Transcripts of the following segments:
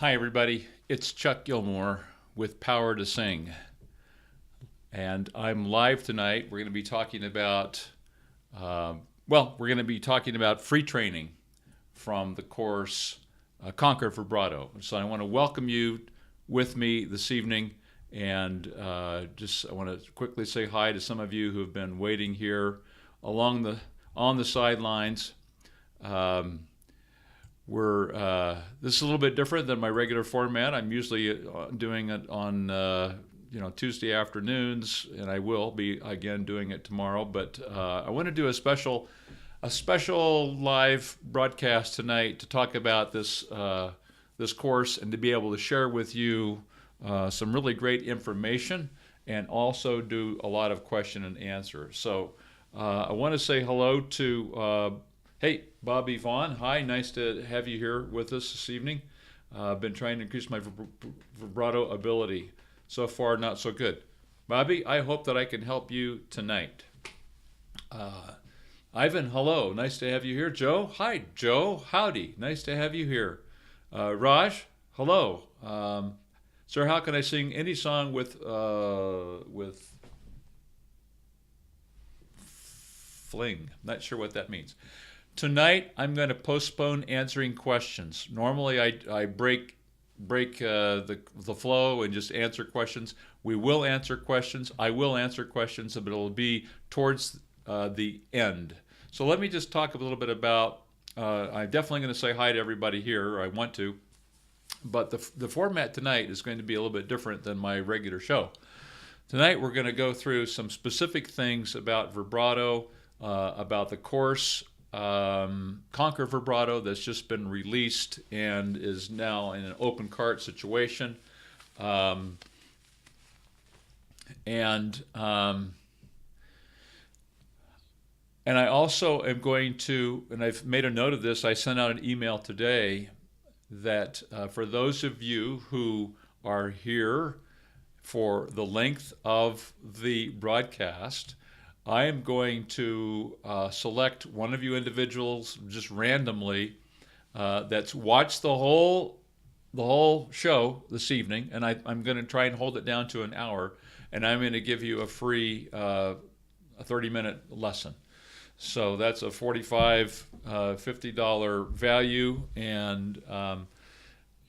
Hi, everybody. It's Chuck Gilmore with Power to Sing. And I'm live tonight. We're going to be talking about, free training from the course Conquer Vibrato. So I want to welcome you with me this evening. And I want to quickly say hi to some of you who have been waiting here on the sidelines. This is a little bit different than my regular format. I'm usually doing it on Tuesday afternoons, and I will be again doing it tomorrow. But I want to do a special live broadcast tonight to talk about this course and to be able to share with you some really great information and also do a lot of question and answer. So I want to say hello to. Hey, Bobby Vaughn. Hi, nice to have you here with us this evening. I've been trying to increase my vibrato ability. So far, not so good. Bobby, I hope that I can help you tonight. Ivan, hello. Nice to have you here. Joe, hi. Joe, howdy. Nice to have you here. Raj, hello. Sir, how can I sing any song with fling? Not sure what that means. Tonight, I'm going to postpone answering questions. Normally, I break the flow and just answer questions. We will answer questions. I will answer questions, but it'll be towards the end. So let me just talk a little bit about. I'm definitely going to say hi to everybody here. I want to, but the format tonight is going to be a little bit different than my regular show. Tonight, we're going to go through some specific things about vibrato, about the course. Conquer Vibrato that's just been released and is now in an open cart situation. And I also am going to, and I've made a note of this, I sent out an email today that for those of you who are here for the length of the broadcast, I am going to select one of you individuals just randomly that's watched the whole show this evening, and I'm going to try and hold it down to an hour, and I'm going to give you a free a 30-minute lesson. So that's a $50 value, and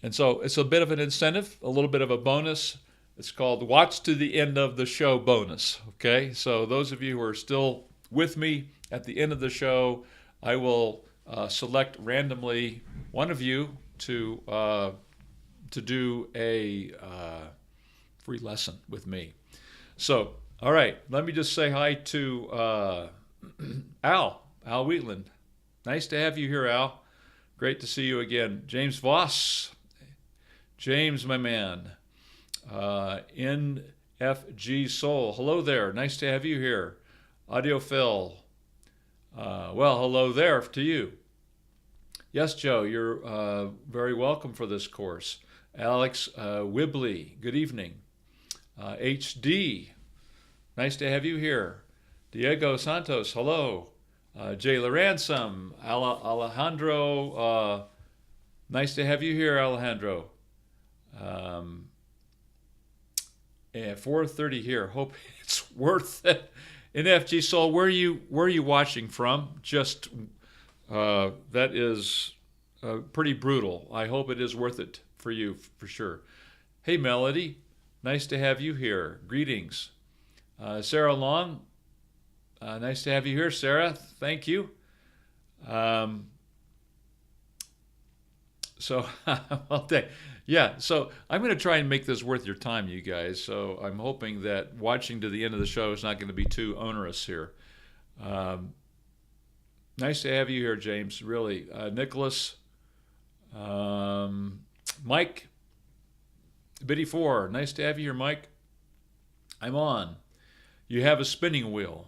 so it's a bit of an incentive, a little bit of a bonus. It's called Watch to the End of the Show bonus. Okay, so those of you who are still with me at the end of the show, I will select randomly one of you to do a free lesson with me. So, all right, let me just say hi to Al Wheatland. Nice to have you here, Al. Great to see you again. James Voss. James, my man. NFG Soul. Hello there. Nice to have you here. Audio Phil. Well, hello there to you. Yes, Joe, you're very welcome for this course. Alex Wibley, good evening. HD, nice to have you here. Diego Santos, hello. Jay Ransom, Alejandro, nice to have you here, Alejandro. 4:30 here. Hope it's worth it. NFG Soul, where are you watching from? Just that is pretty brutal. I hope it is worth it for you for sure. Hey Melody, nice to have you here. Greetings. Sarah Long, nice to have you here, Sarah. Thank you. So so I'm going to try and make this worth your time, you guys. So I'm hoping that watching to the end of the show is not going to be too onerous here. Nice to have you here, James. Really, Nicholas, Mike, Biddy 4. Nice to have you here, Mike. I'm on. You have a spinning wheel.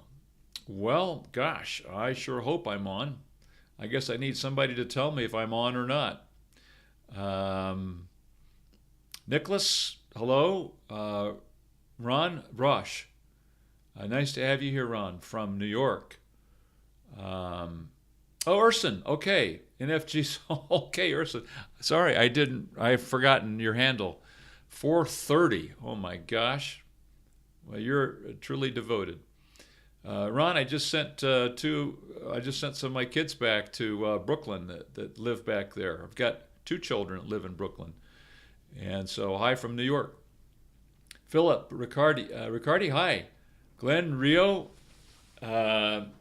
Well, gosh, I sure hope I'm on. I guess I need somebody to tell me if I'm on or not. Nicholas, hello. Ron Brosh. Nice to have you here, Ron, from New York. Urson, okay. NFG. Okay, Ursa. Sorry, I've forgotten your handle. 4:30. Oh my gosh. Well, you're truly devoted. Ron, I just sent I just sent some of my kids back to Brooklyn that live back there. I've got 2 children that live in Brooklyn, and so hi from New York. Philip, Riccardi, hi. Glenn, Rio, Ivan,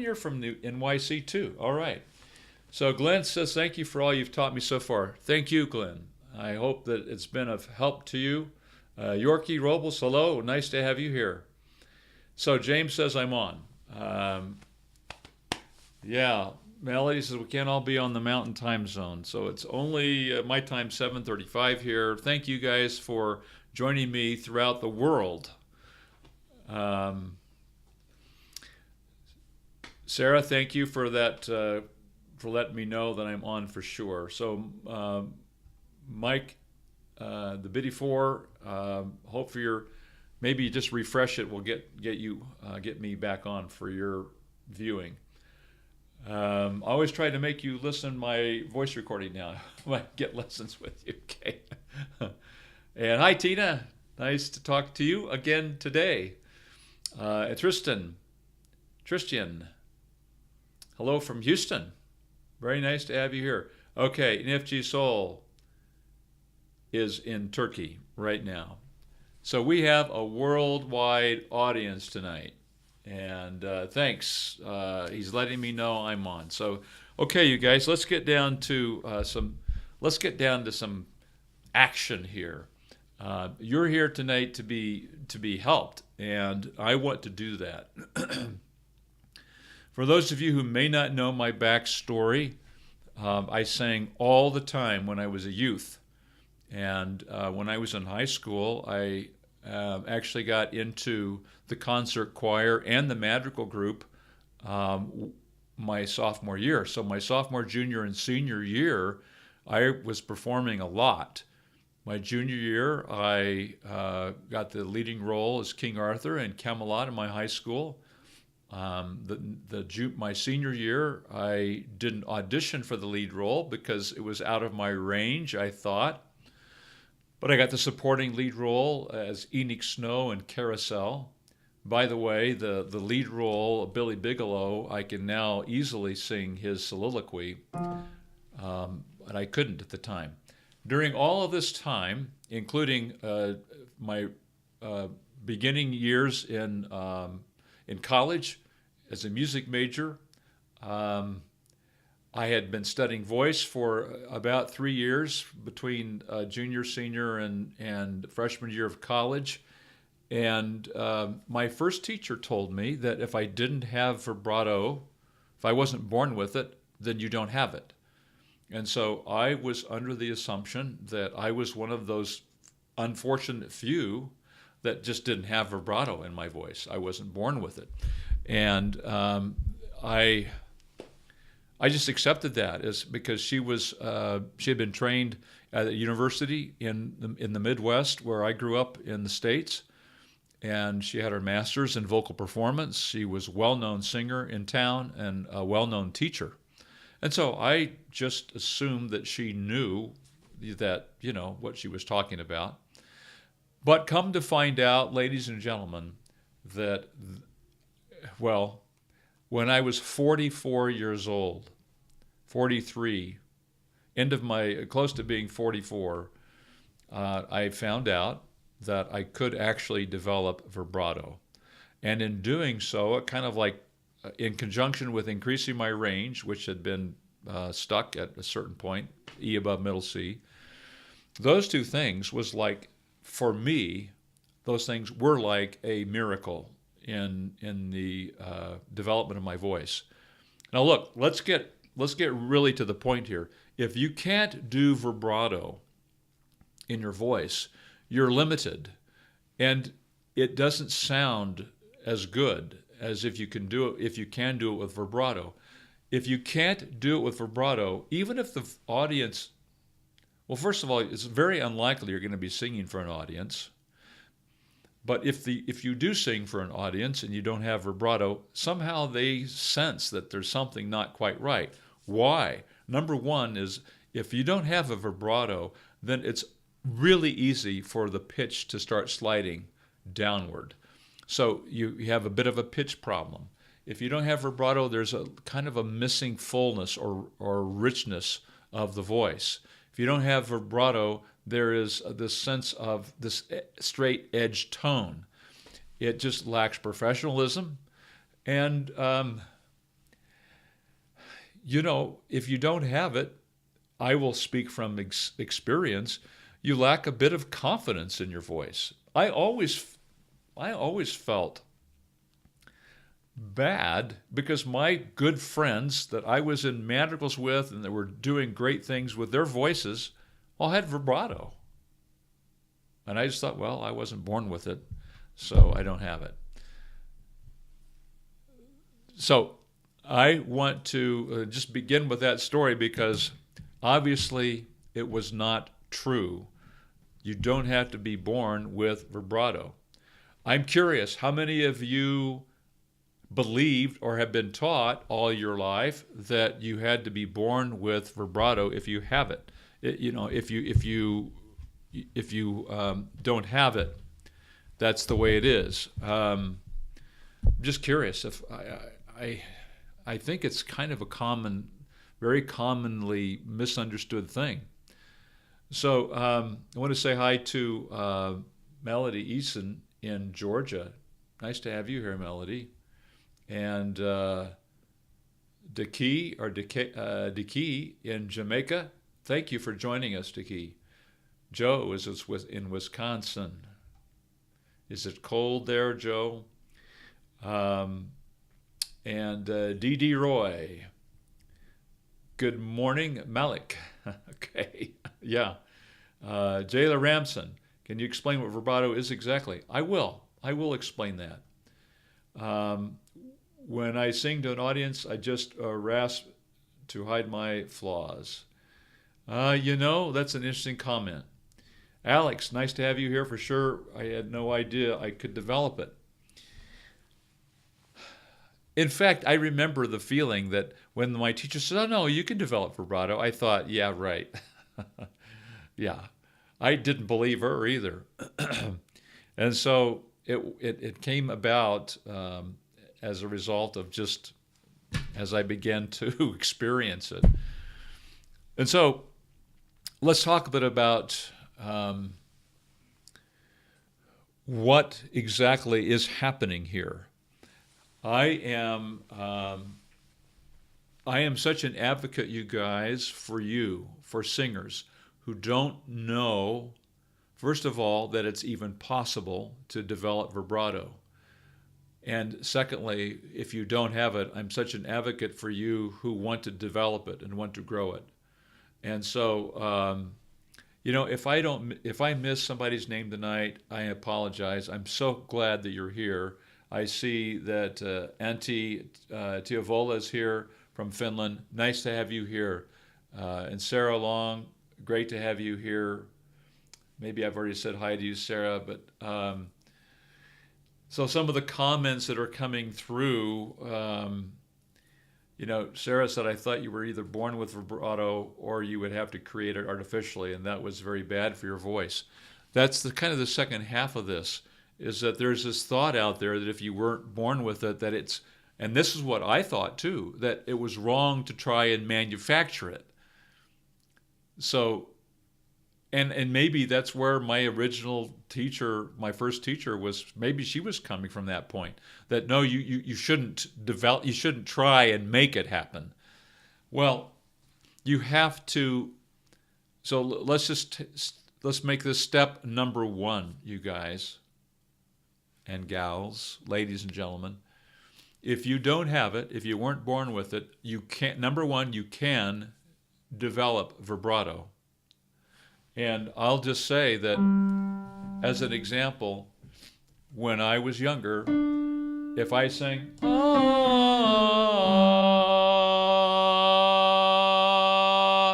you're from NYC too. All right. So Glenn says, thank you for all you've taught me so far. Thank you, Glenn. I hope that it's been of help to you. Yorkie Robles, hello. Nice to have you here. So James says I'm on. Yeah, Melody says we can't all be on the mountain time zone. So it's only my time, 7:35 here. Thank you guys for joining me throughout the world. Sarah, thank you for that, for letting me know that I'm on for sure. So Mike, the Biddy 4, hope for your, maybe you just refresh it. We'll get me back on for your viewing. I always try to make you listen to my voice recording now. I might get lessons with you. Okay. And hi, Tina. Nice to talk to you again today. Tristan. Hello from Houston. Very nice to have you here. Okay, NFG Soul is in Turkey right now. So we have a worldwide audience tonight. And thanks. He's letting me know I'm on. So, okay, you guys, let's get down to some action here. You're here tonight to be helped, and I want to do that. For those of you who may not know my backstory, I sang all the time when I was a youth. And when I was in high school, I actually got into the concert choir and the madrigal group my sophomore year. So my sophomore, junior, and senior year, I was performing a lot. My junior year, I got the leading role as King Arthur in Camelot in my high school. My senior year, I didn't audition for the lead role because it was out of my range, I thought. But I got the supporting lead role as Enoch Snow in Carousel. By the way, the lead role of Billy Bigelow, I can now easily sing his soliloquy, but I couldn't at the time. During all of this time, including my beginning years in college as a music major, I had been studying voice for about 3 years between junior, senior, and freshman year of college. And my first teacher told me that if I didn't have vibrato, if I wasn't born with it, then you don't have it. And so I was under the assumption that I was one of those unfortunate few that just didn't have vibrato in my voice. I wasn't born with it. And I just accepted that as because she had been trained at a university in the Midwest where I grew up in the States, and she had her master's in vocal performance. She was a well-known singer in town and a well-known teacher. And so I just assumed that she knew that, what she was talking about. But come to find out, ladies and gentlemen, that, when I was 44 years old, 43, close to being 44, I found out that I could actually develop vibrato. And in doing so, it kind of like, in conjunction with increasing my range, which had been stuck at a certain point, E above middle C, those two things was like, for me, those things were like a miracle in the development of my voice. Now look, let's get really to the point here. If you can't do vibrato in your voice, you're limited, and it doesn't sound as good as if you can do it with vibrato. If you can't do it with vibrato, even if the audience, well, first of all, it's very unlikely you're going to be singing for an audience. But if you do sing for an audience and you don't have vibrato, somehow they sense that there's something not quite right. Why? Number one is if you don't have a vibrato, then it's really easy for the pitch to start sliding downward. So you have a bit of a pitch problem. If you don't have vibrato, there's a kind of a missing fullness or richness of the voice. If you don't have vibrato, there is this sense of this straight edge tone. It just lacks professionalism. And, if you don't have it, I will speak from experience, you lack a bit of confidence in your voice. I always felt bad because my good friends that I was in madrigals with and that were doing great things with their voices all had vibrato. And I just thought, well, I wasn't born with it, so I don't have it. So I want to just begin with that story because obviously it was not true. You don't have to be born with vibrato. I'm curious, how many of you believed or have been taught all your life that you had to be born with vibrato if you have it? If you don't have it, that's the way it is. I'm just curious. If I think it's kind of a very commonly misunderstood thing. So I want to say hi to Melody Eason in Georgia. Nice to have you here, Melody. And Deki in Jamaica. Thank you for joining us, Deki. Joe is in Wisconsin. Is it cold there, Joe? And D.D. Roy. Good morning, Malik. Okay, yeah. Jayla Ramson, can you explain what vibrato is exactly? I will explain that. When I sing to an audience, I just rasp to hide my flaws. That's an interesting comment. Alex, nice to have you here for sure. I had no idea I could develop it. In fact, I remember the feeling that when my teacher said, oh, no, you can develop vibrato, I thought, yeah, right. Yeah, I didn't believe her either. And so it came about as a result of just as I began to experience it. And so let's talk a bit about what exactly is happening here. I am such an advocate, you guys, for singers who don't know, first of all, that it's even possible to develop vibrato. And secondly, if you don't have it, I'm such an advocate for you who want to develop it and want to grow it. And so, if I miss somebody's name tonight, I apologize. I'm so glad that you're here. I see that Antti Tiavola is here from Finland. Nice to have you here. And Sarah Long, great to have you here. Maybe I've already said hi to you, Sarah, but so some of the comments that are coming through, Sarah said, I thought you were either born with vibrato or you would have to create it artificially, and that was very bad for your voice. That's the second half of this, is that there's this thought out there that if you weren't born with it, that it's, and this is what I thought too, that it was wrong to try and manufacture it. So, and maybe that's where my original teacher, my first teacher was, maybe she was coming from that point, that no, you shouldn't develop, you shouldn't try and make it happen. Well, you have to, so let's make this step number one, you guys and gals, ladies and gentlemen. If you don't have it, if you weren't born with it, you can't, number one, you can develop vibrato. And I'll just say that, as an example, when I was younger, if I sang,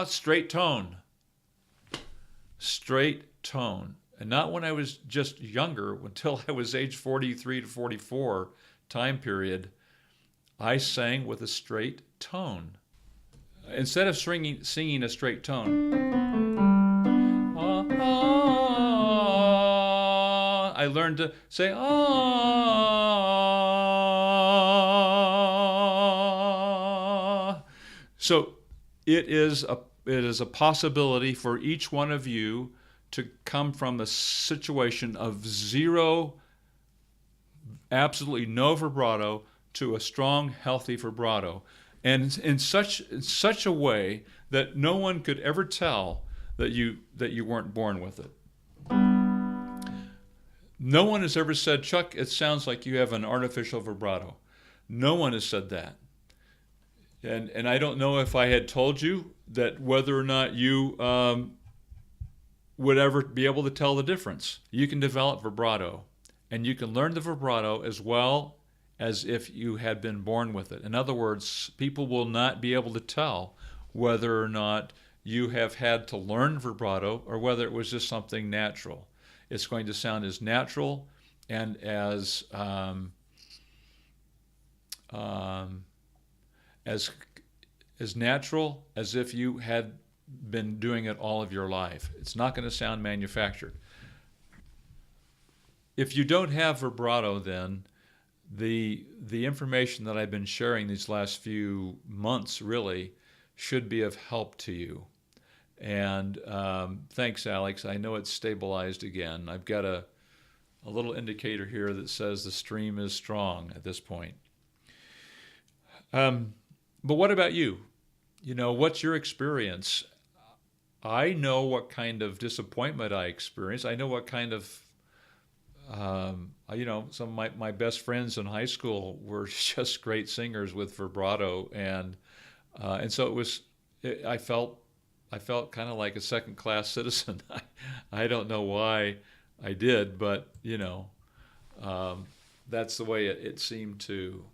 straight tone, and not when I was just younger, until I was age 43 to 44 time period, I sang with a straight tone. instead of singing a straight tone, I learned to say So it is a possibility for each one of you to come from a situation of zero, absolutely no vibrato, to a strong, healthy vibrato, and in such a way that no one could ever tell that you weren't born with it. No one has ever said, Chuck, it sounds like you have an artificial vibrato. No one has said that. And I don't know if I had told you that whether or not you would ever be able to tell the difference. You can develop vibrato, and you can learn the vibrato as well as if you had been born with it. In other words, people will not be able to tell whether or not you have had to learn vibrato or whether it was just something natural. It's going to sound as natural and as natural as if you had been doing it all of your life. It's not going to sound manufactured. If you don't have vibrato, then the information that I've been sharing these last few months really should be of help to you. And thanks, Alex. I know it's stabilized again. I've got a little indicator here that says the stream is strong at this point. But what about you? You know, what's your experience? I know what kind of disappointment I experienced. I know what kind of, some of my best friends in high school were just great singers with vibrato, and so I felt kind of like a second-class citizen. I don't know why I did, but that's the way it seemed to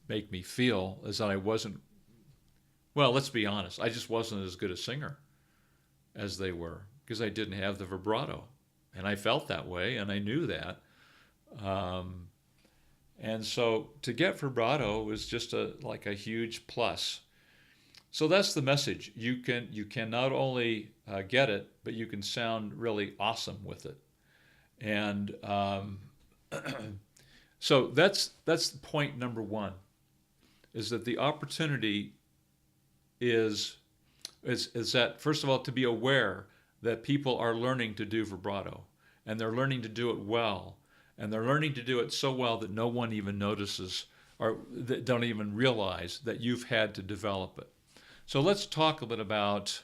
make me feel, as that I wasn't. Well, let's be honest. I just wasn't as good a singer as they were because I didn't have the vibrato, and I felt that way, and I knew that. And so to get vibrato was just like a huge plus. So that's the message. You can not only get it, but you can sound really awesome with it. And so that's point number one, is that the opportunity is that, first of all, to be aware that people are learning to do vibrato, and they're learning to do it well, and they're learning to do it so well that no one even notices or that don't even realize that you've had to develop it. So let's talk a bit about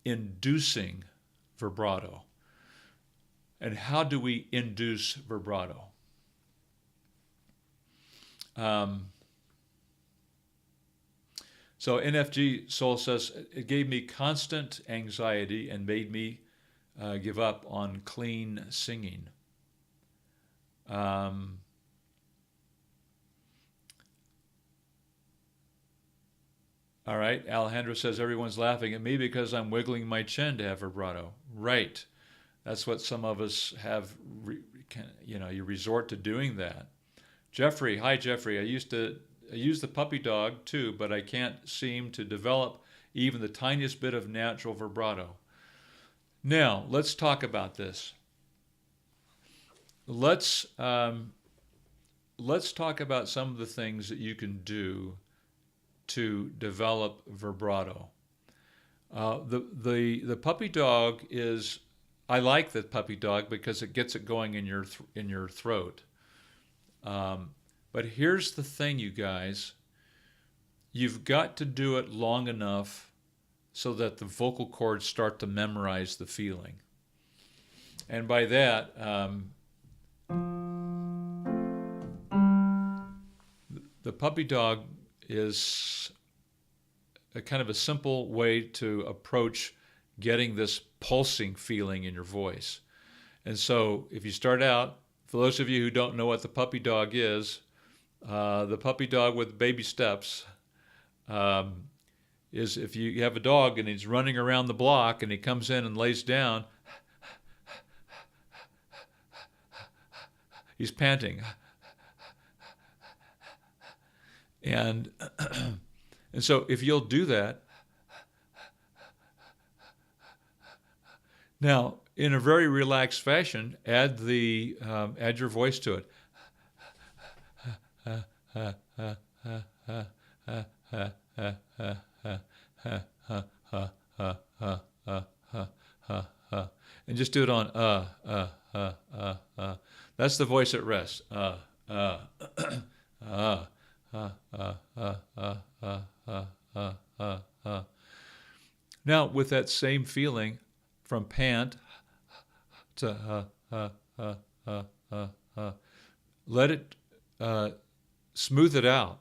inducing vibrato. And how do we induce vibrato? So NFG Soul says, it gave me constant anxiety and made me give up on clean singing. All right, Alejandro says, everyone's laughing at me because I'm wiggling my chin to have vibrato. Right. That's what some of us have, you resort to doing that. Jeffrey, hi Jeffrey, I use the puppy dog too, but I can't seem to develop even the tiniest bit of natural vibrato. Now, let's talk about this. Let's talk about some of the things that you can do to develop vibrato. The puppy dog is, I like the puppy dog because it gets it going in your throat. But here's the thing, you guys. You've got to do it long enough so that the vocal cords start to memorize the feeling. And by that, the puppy dog is a kind of a simple way to approach getting this pulsing feeling in your voice. And so if you start out, for those of you who don't know what the puppy dog is, the puppy dog with baby steps is if you have a dog and he's running around the block and he comes in and lays down, he's panting. And And so if you'll do that, now in a very relaxed fashion, add your voice to it. And just do it on That's the voice at rest. Now, with that same feeling, from pant to let it smooth it out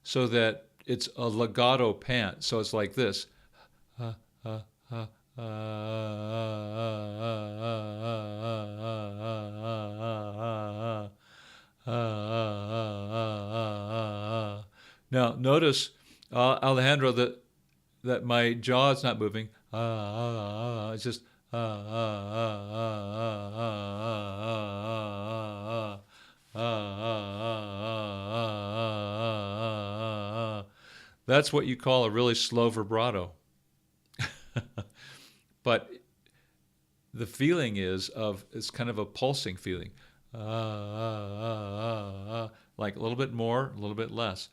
so that it's a legato pant. So it's like this. Now, notice, Alejandro, that my jaw is not moving. It's just that's what you call a really slow vibrato. But the feeling it's kind of a pulsing feeling. Like a little bit more, a little bit less.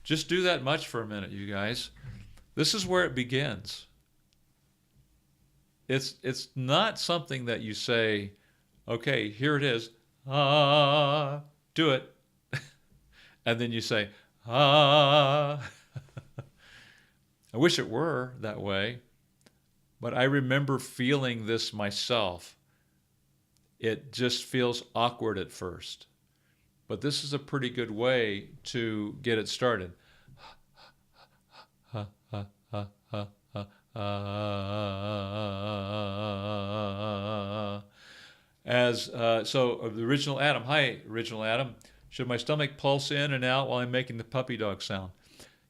Just do that much for a minute, you guys. This is where it begins. It's not something that you say, okay, here it is. Do it. And then you say, I wish it were that way, but I remember feeling this myself. It just feels awkward at first, but this is a pretty good way to get it started. So the original Adam, hi, original Adam. Should my stomach pulse in and out while I'm making the puppy dog sound?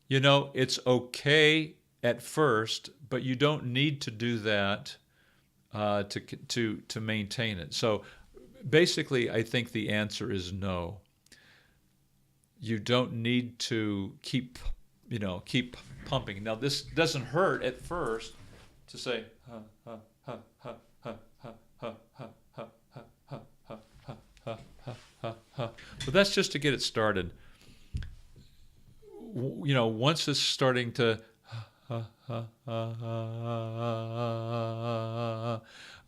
You know, it's okay at first, but you don't need to do that to maintain it. So basically, I think the answer is no. You don't need to keep pumping. Now, this doesn't hurt at first to say but that's just to get it started. Once it's starting to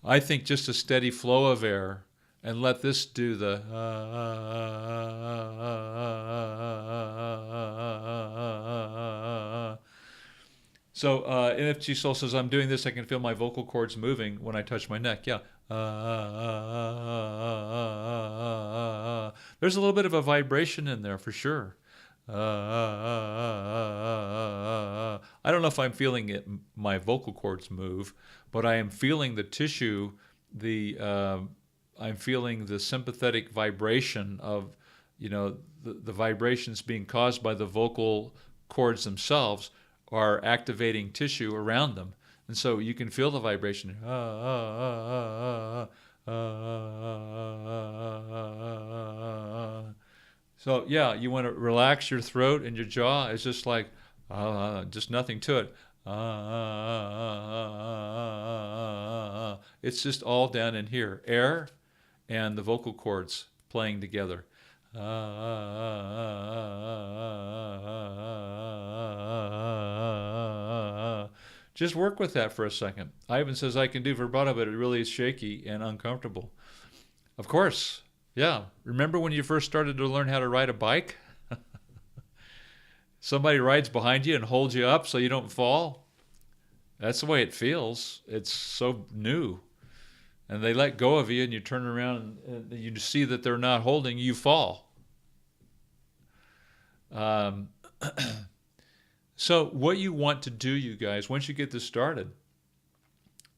I think just a steady flow of air, and let this do the So NFG Soul says, I'm doing this, I can feel my vocal cords moving when I touch my neck. Yeah. There's a little bit of a vibration in there for sure. I don't know if I'm feeling my vocal cords move, but I am feeling the tissue, I'm feeling the sympathetic vibration of, the vibrations being caused by the vocal cords themselves are activating tissue around them. And so you can feel the vibration. So yeah, you want to relax your throat and your jaw. It's just like, just nothing to it. It's just all down in here. Air and the vocal cords playing together. Just work with that for a second. Ivan says, I can do vibrato, but it really is shaky and uncomfortable. Of course. Yeah. Remember when you first started to learn how to ride a bike? Somebody rides behind you and holds you up so you don't fall. That's the way it feels. It's so new. And they let go of you and you turn around and you see that they're not holding you, fall. So what you want to do, you guys, once you get this started,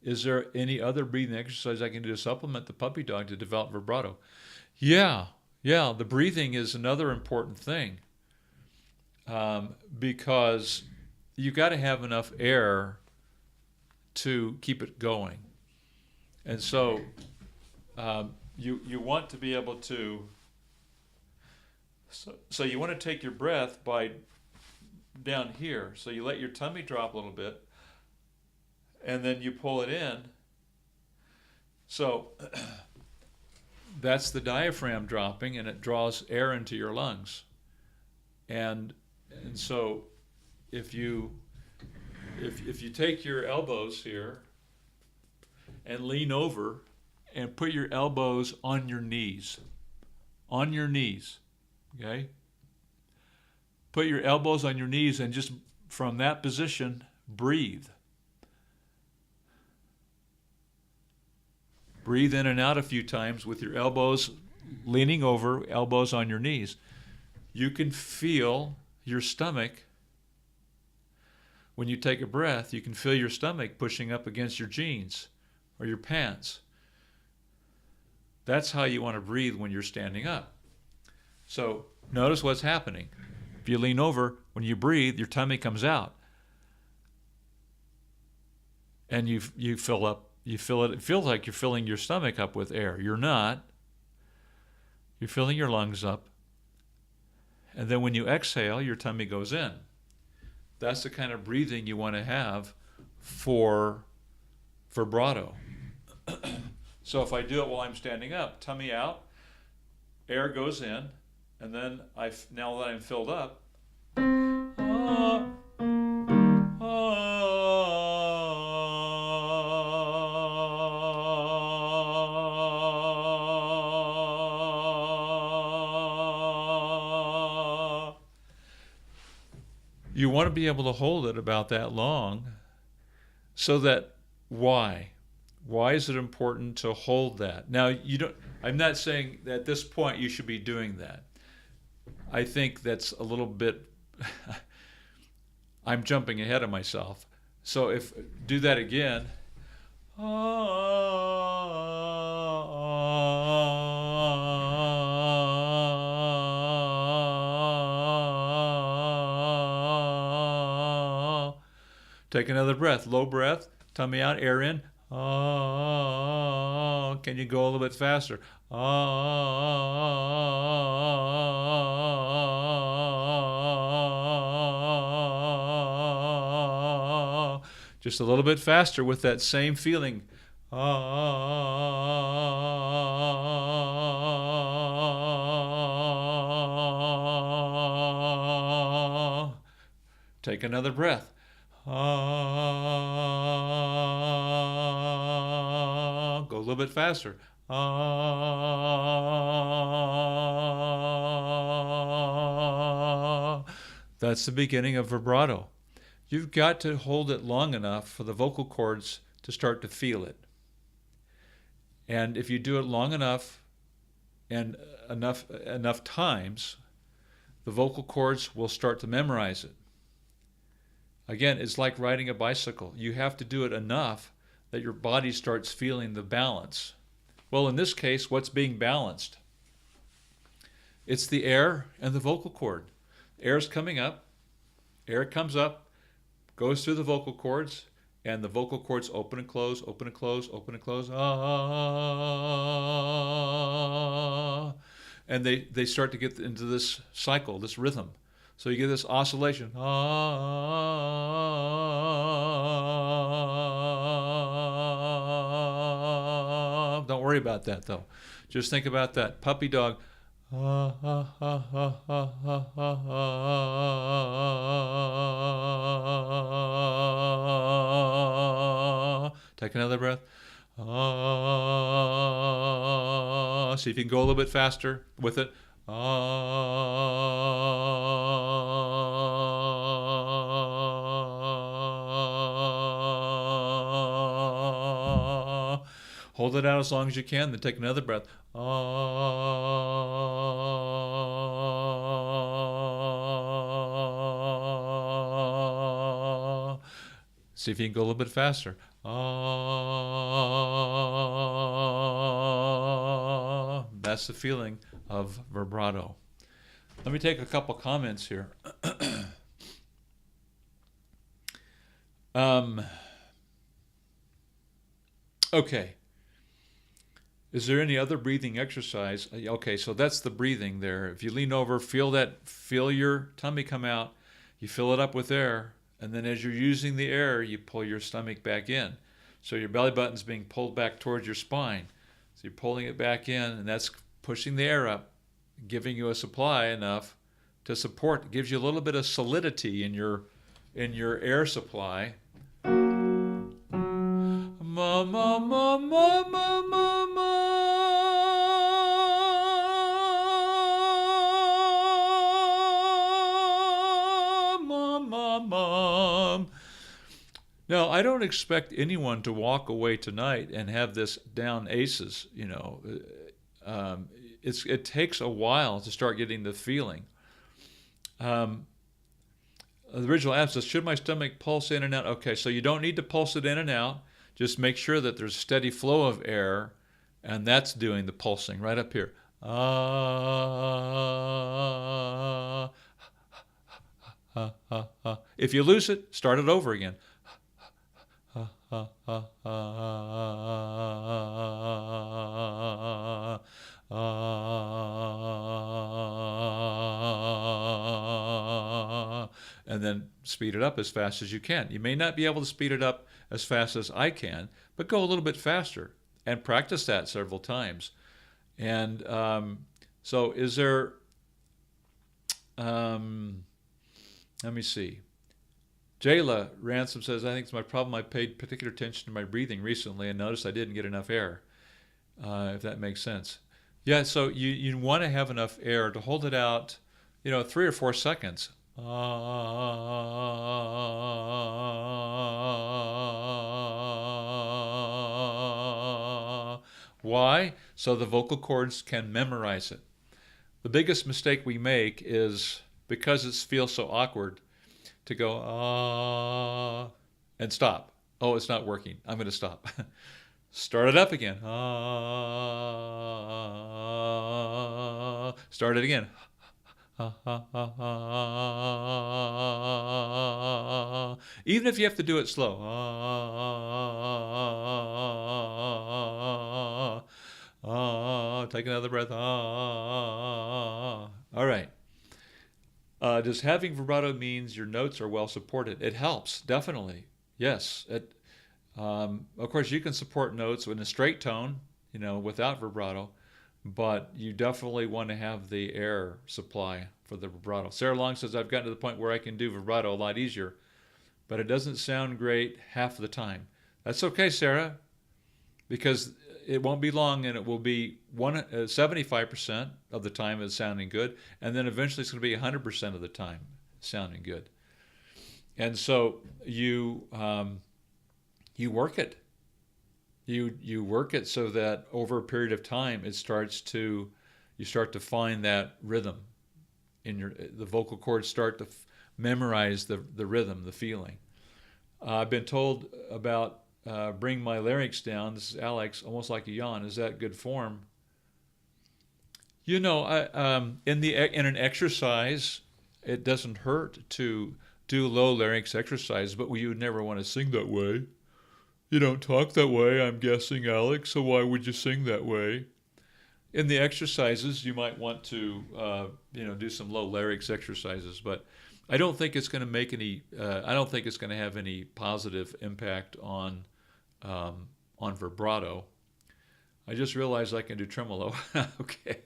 is there any other breathing exercise I can do to supplement the puppy dog to develop vibrato? Yeah, the breathing is another important thing, because you got to have enough air to keep it going. And so, you want to be able to, so you want to take your breath by down here. So you let your tummy drop a little bit, and then you pull it in. So that's the diaphragm dropping, and it draws air into your lungs. And so if you take your elbows here and lean over and put your elbows on your knees, okay? Put your elbows on your knees and just from that position, breathe. Breathe in and out a few times with your elbows leaning over, elbows on your knees. You can feel your stomach. When you take a breath, you can feel your stomach pushing up against your jeans or your pants. That's how you want to breathe when you're standing up. So notice what's happening. If you lean over, when you breathe, your tummy comes out. And you fill up. You feel it. It feels like you're filling your stomach up with air. You're not. You're filling your lungs up. And then when you exhale, your tummy goes in. That's the kind of breathing you want to have for vibrato. So if I do it while I'm standing up, tummy out, air goes in, and then now that I'm filled up, you want to be able to hold it about that long. So that why is it important to hold that? Now I'm not saying that at this point you should be doing that. I think that's a little bit I'm jumping ahead of myself. So do that again. Take another breath. Low breath, tummy out, air in. Can you go a little bit faster? Just a little bit faster with that same feeling. Take another breath. Go a little bit faster. That's the beginning of vibrato. You've got to hold it long enough for the vocal cords to start to feel it. And if you do it long enough and enough times, the vocal cords will start to memorize it. Again, it's like riding a bicycle. You have to do it enough that your body starts feeling the balance. Well, in this case, what's being balanced? It's the air and the vocal cord. Air's coming up. Air comes up, goes through the vocal cords, and the vocal cords open and close, open and close, open and close. And they start to get into this cycle, this rhythm. So you get this oscillation. Don't worry about that, though. Just think about that. Puppy dog. Take another breath. See if you can go a little bit faster with it. Hold it out as long as you can, then take another breath. See if you can go a little bit faster. That's the feeling of vibrato. Let me take a couple comments here. Okay. Is there any other breathing exercise? Okay, so that's the breathing there. If you lean over, feel your tummy come out. You fill it up with air, and then as you're using the air, you pull your stomach back in. So your belly button's being pulled back towards your spine. So you're pulling it back in, and that's pushing the air up, giving you a supply enough to support. It gives you a little bit of solidity in your air supply. Ma ma ma ma ma ma ma. Mom. Now, I don't expect anyone to walk away tonight and have this down aces. It takes a while to start getting the feeling. The original app says, should my stomach pulse in and out? Okay, so you don't need to pulse it in and out. Just make sure that there's a steady flow of air, and that's doing the pulsing right up here. If you lose it, start it over again. And then speed it up as fast as you can. You may not be able to speed it up as fast as I can, but go a little bit faster and practice that several times. And so is there, let me see. Jayla Ransom says, I think it's my problem. I paid particular attention to my breathing recently and noticed I didn't get enough air, if that makes sense. Yeah, so you want to have enough air to hold it out, 3 or 4 seconds. Why? So the vocal cords can memorize it. The biggest mistake we make is, because it feels so awkward, to go and stop. Oh, it's not working. I'm going to stop. Start it up again. Start it again. Even if you have to do it slow. Take another breath. All right. Does having vibrato means your notes are well supported? It helps, definitely. Yes. Of course, you can support notes in a straight tone, without vibrato, but you definitely want to have the air supply for the vibrato. Sarah Long says, I've gotten to the point where I can do vibrato a lot easier, but it doesn't sound great half the time. That's okay, Sarah, because it won't be long, and it will be 75% of the time it's sounding good, and then eventually it's going to be 100% of the time sounding good. And so you work it. You work it so that over a period of time you start to find that rhythm in the vocal cords start to memorize the rhythm, the feeling. I've been told about bring my larynx down. This is Alex, almost like a yawn. Is that good form? In an exercise, it doesn't hurt to do low larynx exercise, but you would never want to sing that way. You don't talk that way, I'm guessing, Alex, so why would you sing that way? In the exercises, you might want to, do some low larynx exercises, but I don't think it's going to make any. I don't think it's going to have any positive impact on vibrato. I just realized I can do tremolo. Okay.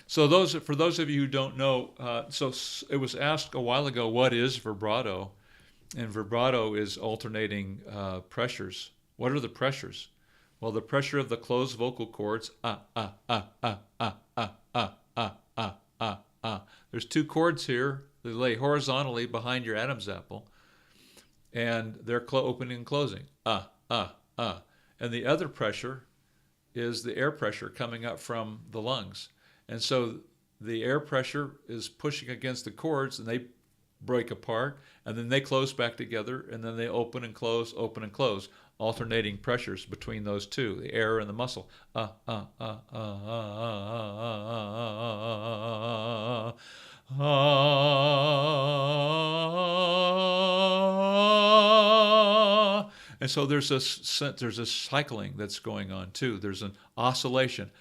So for those of you who don't know, so it was asked a while ago, what is vibrato? And vibrato is alternating pressures. What are the pressures? Well, the pressure of the closed vocal cords, There's 2 chords here. They lay horizontally behind your Adam's apple, and they're opening and closing. And the other pressure is the air pressure coming up from the lungs. And so the air pressure is pushing against the chords, and they break apart, and then they close back together, and then they open and close, alternating pressures between those two, the air and the muscle. And so there's a cycling that's going on too. There's an oscillation.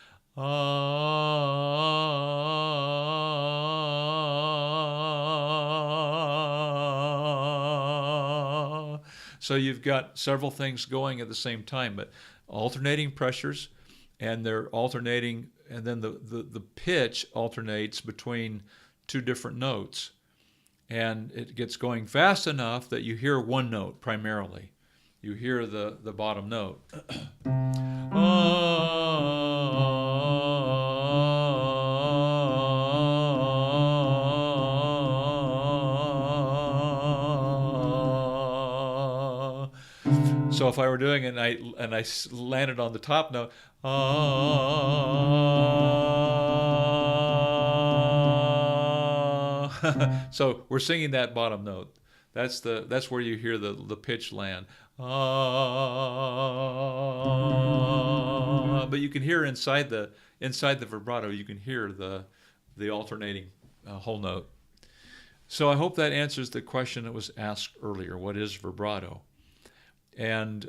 So you've got several things going at the same time, but alternating pressures, and they're alternating, and then the pitch alternates between two different notes. And it gets going fast enough that you hear one note primarily. You hear the bottom note. So if I were doing it and I landed on the top note, so we're singing that bottom note. That's where you hear the pitch land. But you can hear inside the vibrato, you can hear the alternating whole note. So I hope that answers the question that was asked earlier. What is vibrato? And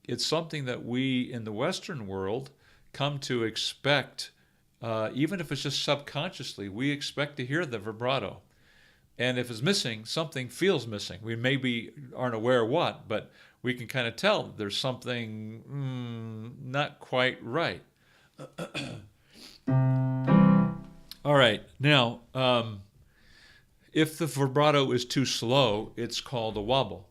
it's something that we in the Western world come to expect, even if it's just subconsciously, we expect to hear the vibrato. And if it's missing, something feels missing. We maybe aren't aware what, but we can kind of tell there's something not quite right. All right, now, if the vibrato is too slow, it's called a wobble.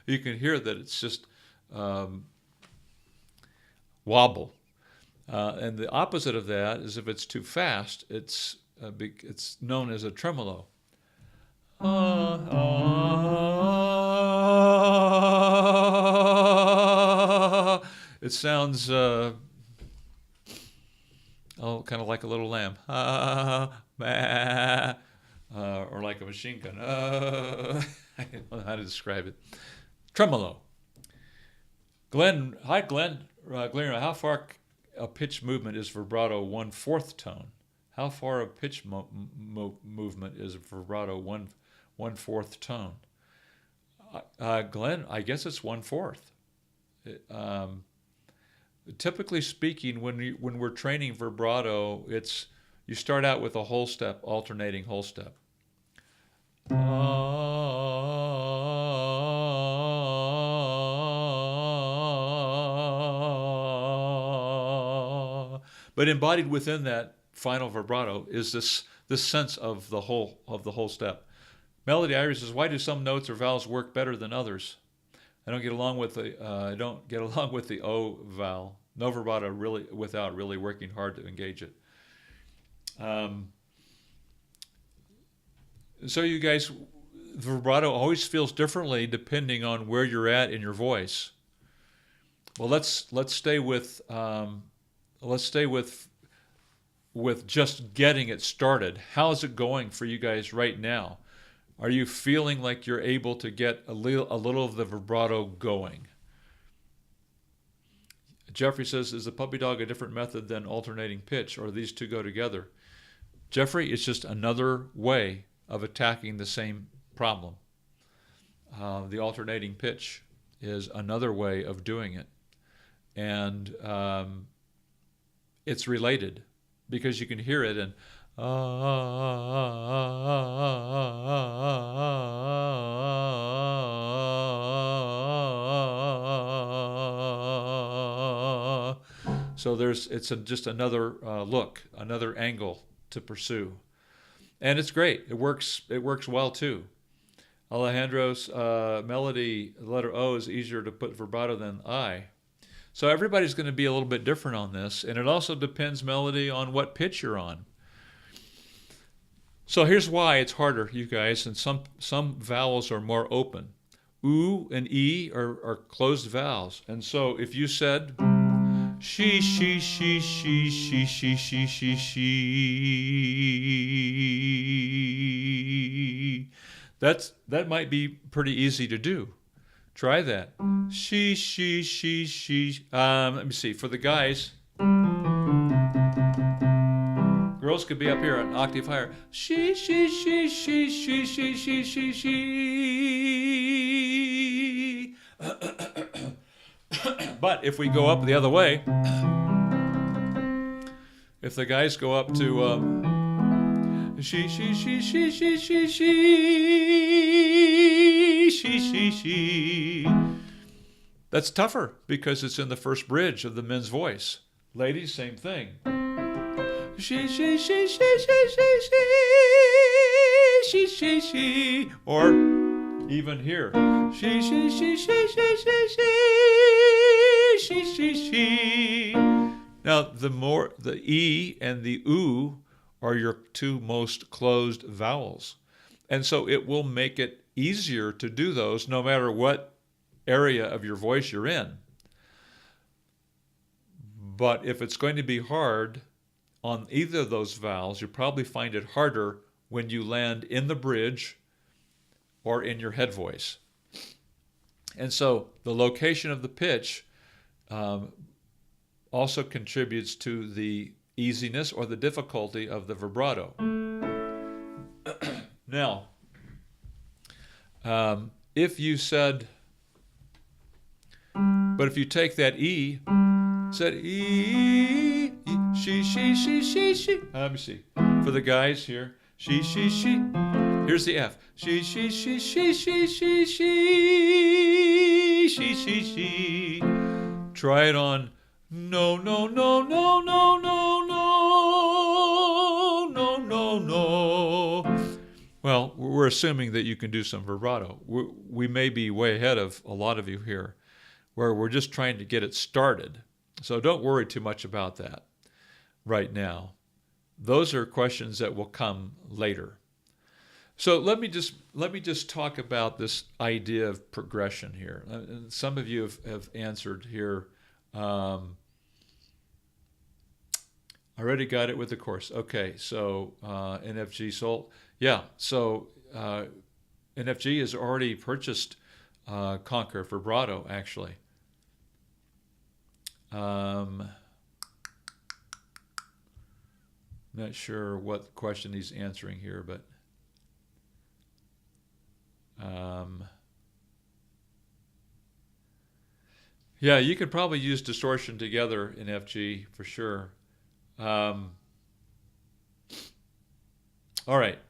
You can hear that it's just wobble. And the opposite of that is if it's too fast, it's known as a tremolo. It sounds kind of like a little lamb, or like a machine gun. I don't know how to describe it. Tremolo. Glenn, hi Glenn. Glenn, how far a pitch movement is vibrato 1/4 tone? How far a pitch movement is vibrato 1/4 tone? Glenn, I guess it's 1/4. Typically speaking, when we're training vibrato, you start out with a whole step, alternating whole step. But embodied within that final vibrato is this sense of the whole step. Melody Iris says, "Why do some notes or vowels work better than others? I don't get along with the O vowel. No vibrato without really working hard to engage it." So you guys, vibrato always feels differently depending on where you're at in your voice. Well, let's stay with just getting it started. How's it going for you guys right now? Are you feeling like you're able to get a little of the vibrato going? Jeffrey says, "Is the puppy dog a different method than alternating pitch, or these two go together?" Jeffrey, it's just another way of attacking the same problem. The alternating pitch is another way of doing it. And it's related because you can hear it and so it's just another look, another angle to pursue, and it's great. It works well too. Alejandro's melody, the letter O is easier to put vibrato than I. So everybody's going to be a little bit different on this, and it also depends, Melody, on what pitch you're on. So here's why it's harder, you guys, and some vowels are more open. Oo and E are closed vowels, and so if you said she, that might be pretty easy to do. Try that. She. Let me see. For the guys, Girls could be up here an octave higher. She, she, she, she, she, she, she, she, she. But if we go up the other way, if the guys go up to she, she, she, she, she, she, she, she, she, that's tougher because it's in the first bridge of the men's voice. Ladies, same thing. She, she, she, she, she, she, she, she, she, or even here. She, she, she, she, she, she, she, she, she. Now, the E and the U are your two most closed vowels. And so it will make it easier to do those no matter what area of your voice you're in. But if it's going to be hard on either of those vowels, you'll probably find it harder when you land in the bridge or in your head voice. And so the location of the pitch also contributes to the easiness or the difficulty of the vibrato. Now, if you said, but if you take that E, said E, she, she. Let me see. For the guys here, she. Here's the F. She. Try it on. No. Well, we're assuming that you can do some vibrato. We may be way ahead of a lot of you here, where we're just trying to get it started. So don't worry too much about that right now. Those are questions that will come later. So let me just talk about this idea of progression here. Some of you have answered here. I already got it with the course. Okay, so NFG sold. Yeah, so NFG has already purchased Conquer Vibrato, actually. Not sure what question he's answering here, but yeah, you could probably use distortion together in FG for sure. All right.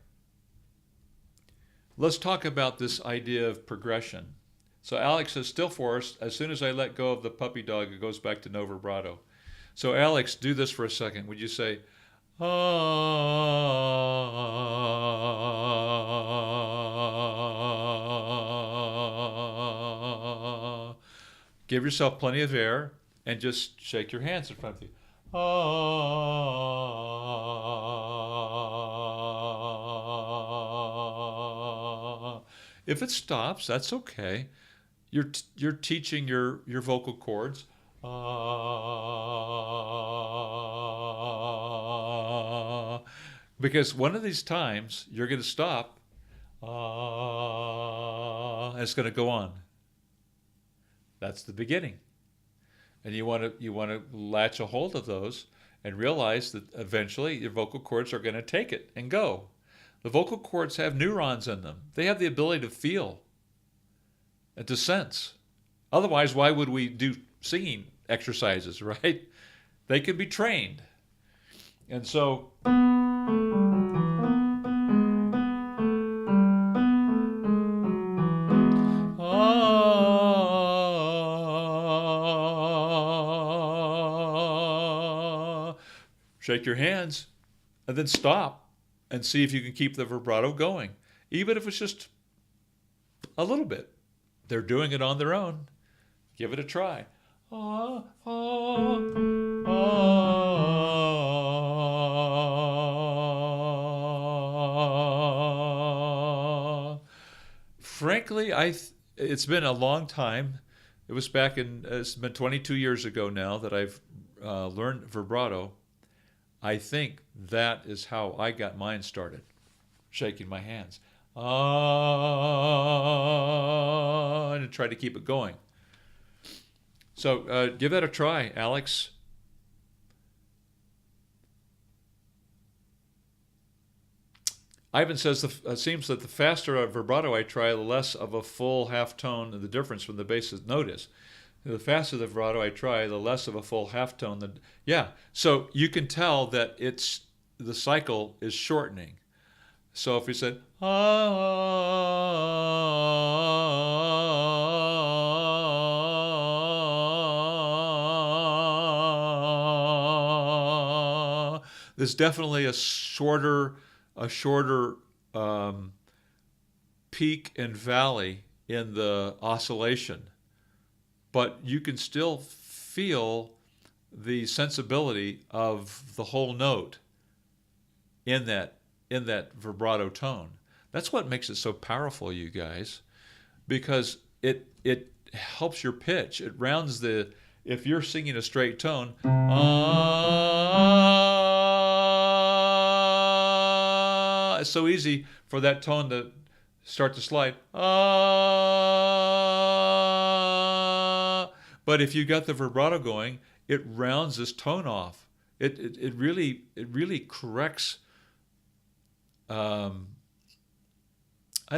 Let's talk about this idea of progression. So Alex says, still forced. As soon as I let go of the puppy dog, it goes back to no vibrato. So Alex, do this for a second. Would you say, ah? Give yourself plenty of air and just shake your hands in front of you. Ah. If it stops, that's okay. You're teaching your vocal cords. Because one of these times you're going to stop. And it's going to go on. That's the beginning. And you want to latch a hold of those and realize that eventually your vocal cords are going to take it and go. The vocal cords have neurons in them. They have the ability to feel and to sense. Otherwise, why would we do singing exercises, right? They can be trained. And so shake your hands and then stop and see if you can keep the vibrato going, even if it's just a little bit. They're doing it on their own. Give it a try. Frankly, it's been a long time. It was it's been 22 years ago now that I've learned vibrato. I think that is how I got mine started, shaking my hands. And try to keep it going. So give that a try, Alex. Ivan says, it seems that the faster a vibrato I try, the less of a full half tone the difference from the bass note is. The faster the vibrato I try, the less of a full half tone. Yeah, so you can tell that the cycle is shortening. So if we said, there's definitely a shorter peak and valley in the oscillation, but you can still feel the sensibility of the whole note in that vibrato tone. That's what makes it so powerful, you guys, because it helps your pitch. It rounds if you're singing a straight tone, it's so easy for that tone to start to slide. But if you got the vibrato going, it rounds this tone off. It really corrects. I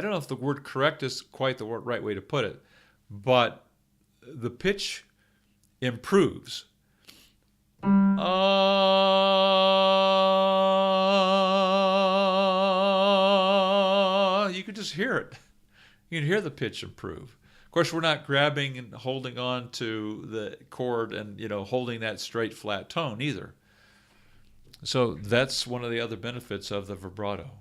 don't know if the word correct is quite the right way to put it, but the pitch improves. You can just hear it. You can hear the pitch improve. Of course, we're not grabbing and holding on to the chord and holding that straight flat tone either. So that's one of the other benefits of the vibrato.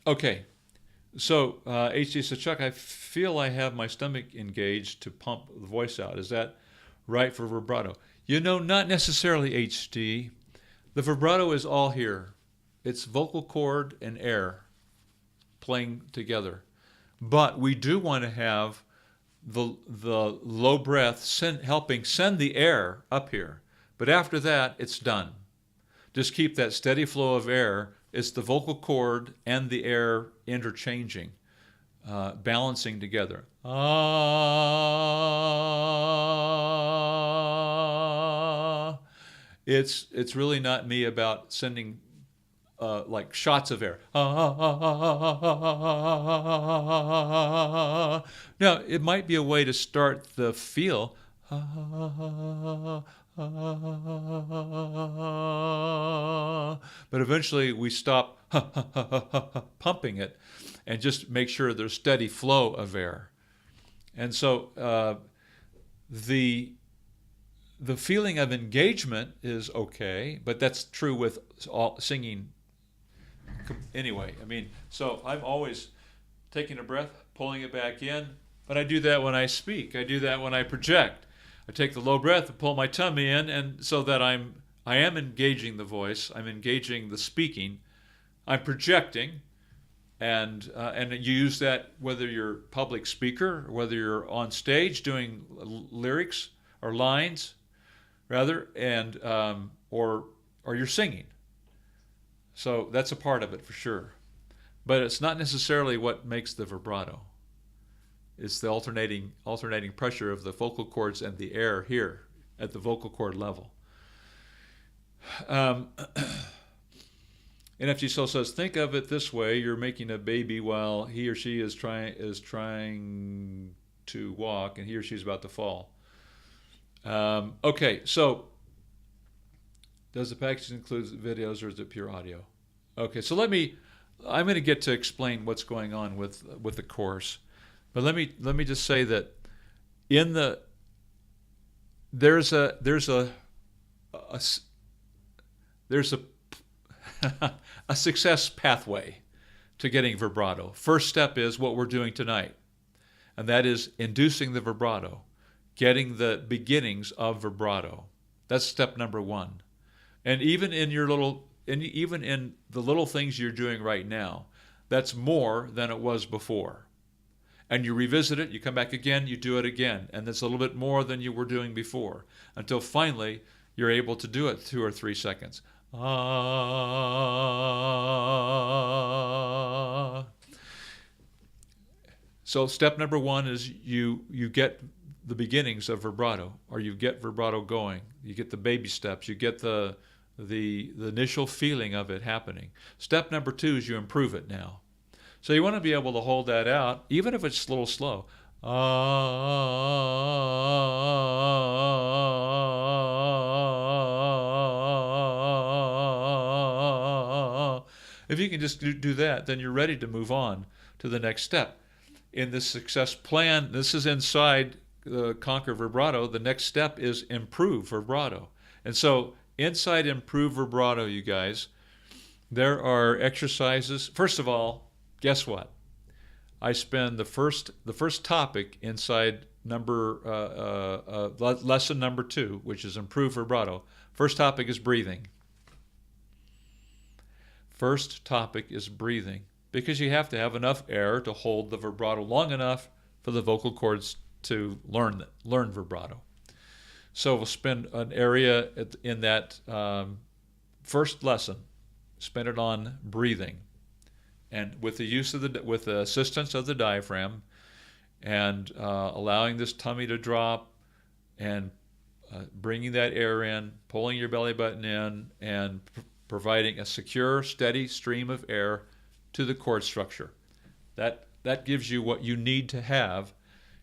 Okay, so HD says, Chuck, I feel I have my stomach engaged to pump the voice out. Is that right for vibrato? Not necessarily, HD. The vibrato is all here. It's vocal cord and air playing together. But we do want to have the low breath helping send the air up here. But after that, it's done. Just keep that steady flow of air. It's the vocal cord and the air interchanging, balancing together. It's really not me about sending like shots of air. Now, it might be a way to start the feel. But eventually we stop pumping it and just make sure there's steady flow of air. And so the feeling of engagement is okay, but that's true with all singing anyway. So I'm always taking a breath, pulling it back in, but I do that when I speak. I do that when I project. I take the low breath and pull my tummy in, and so that I am engaging the voice. I'm engaging the speaking. I'm projecting, and you use that whether you're a public speaker, or whether you're on stage doing lyrics or lines, rather, and or you're singing. So that's a part of it for sure, but it's not necessarily what makes the vibrato. It's the alternating pressure of the vocal cords and the air here at the vocal cord level. NFG Soul says, think of it this way: you're making a baby while he or she is trying to walk, and he or she is about to fall. Okay, so does the package include videos or is it pure audio? Okay, so I'm going to get to explain what's going on with the course. But let me just say that there's a a success pathway to getting vibrato. First step is what we're doing tonight, and that is inducing the vibrato, getting the beginnings of vibrato. That's step number one. And even in the little things you're doing right now, that's more than it was before. And you revisit it, you come back again, you do it again, and that's a little bit more than you were doing before, until finally you're able to do it 2 or 3 seconds. So step number one is you get the beginnings of vibrato, or you get vibrato going. You get the baby steps. You get the initial feeling of it happening. Step number 2 is you improve it now. So you want to be able to hold that out, even if it's a little slow. If you can just do that, then you're ready to move on to the next step. In this success plan, this is inside the Conquer Vibrato. The next step is improve vibrato. And so inside improve vibrato, you guys, there are exercises. First of all, guess what? I spend the first topic inside lesson number 2, which is improve vibrato. First topic is breathing. First topic is breathing, because you have to have enough air to hold the vibrato long enough for the vocal cords to learn vibrato. So we'll spend an area in that first lesson, spend it on breathing, and with the use of with the assistance of the diaphragm, and allowing this tummy to drop, and bringing that air in, pulling your belly button in, and providing a secure, steady stream of air to the cord structure. That gives you what you need to have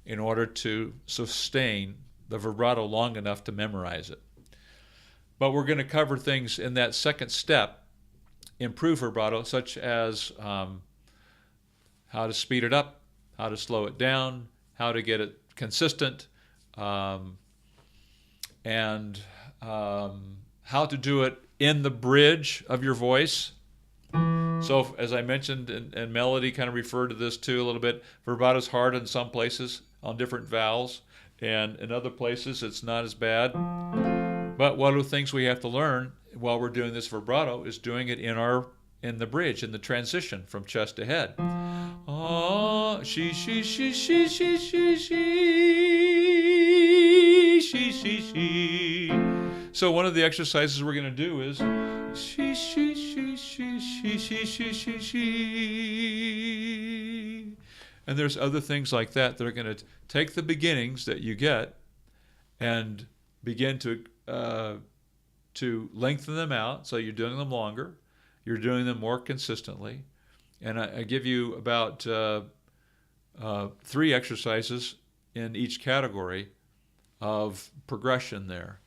in order to sustain the vibrato long enough to memorize it. But we're going to cover things in that second step, improve vibrato, such as how to speed it up, how to slow it down, how to get it consistent, and how to do it in the bridge of your voice. So as I mentioned, and Melody kind of referred to this too a little bit, vibrato's hard in some places on different vowels, and in other places it's not as bad. But one of the things we have to learn while we're doing this vibrato is doing it in the bridge, in the transition from chest to head. Oh, she. So one of the exercises we're going to do is she. And there's other things like that that are going to take the beginnings that you get and begin to lengthen them out. So you're doing them longer, you're doing them more consistently. And I give you about 3 exercises in each category of progression there.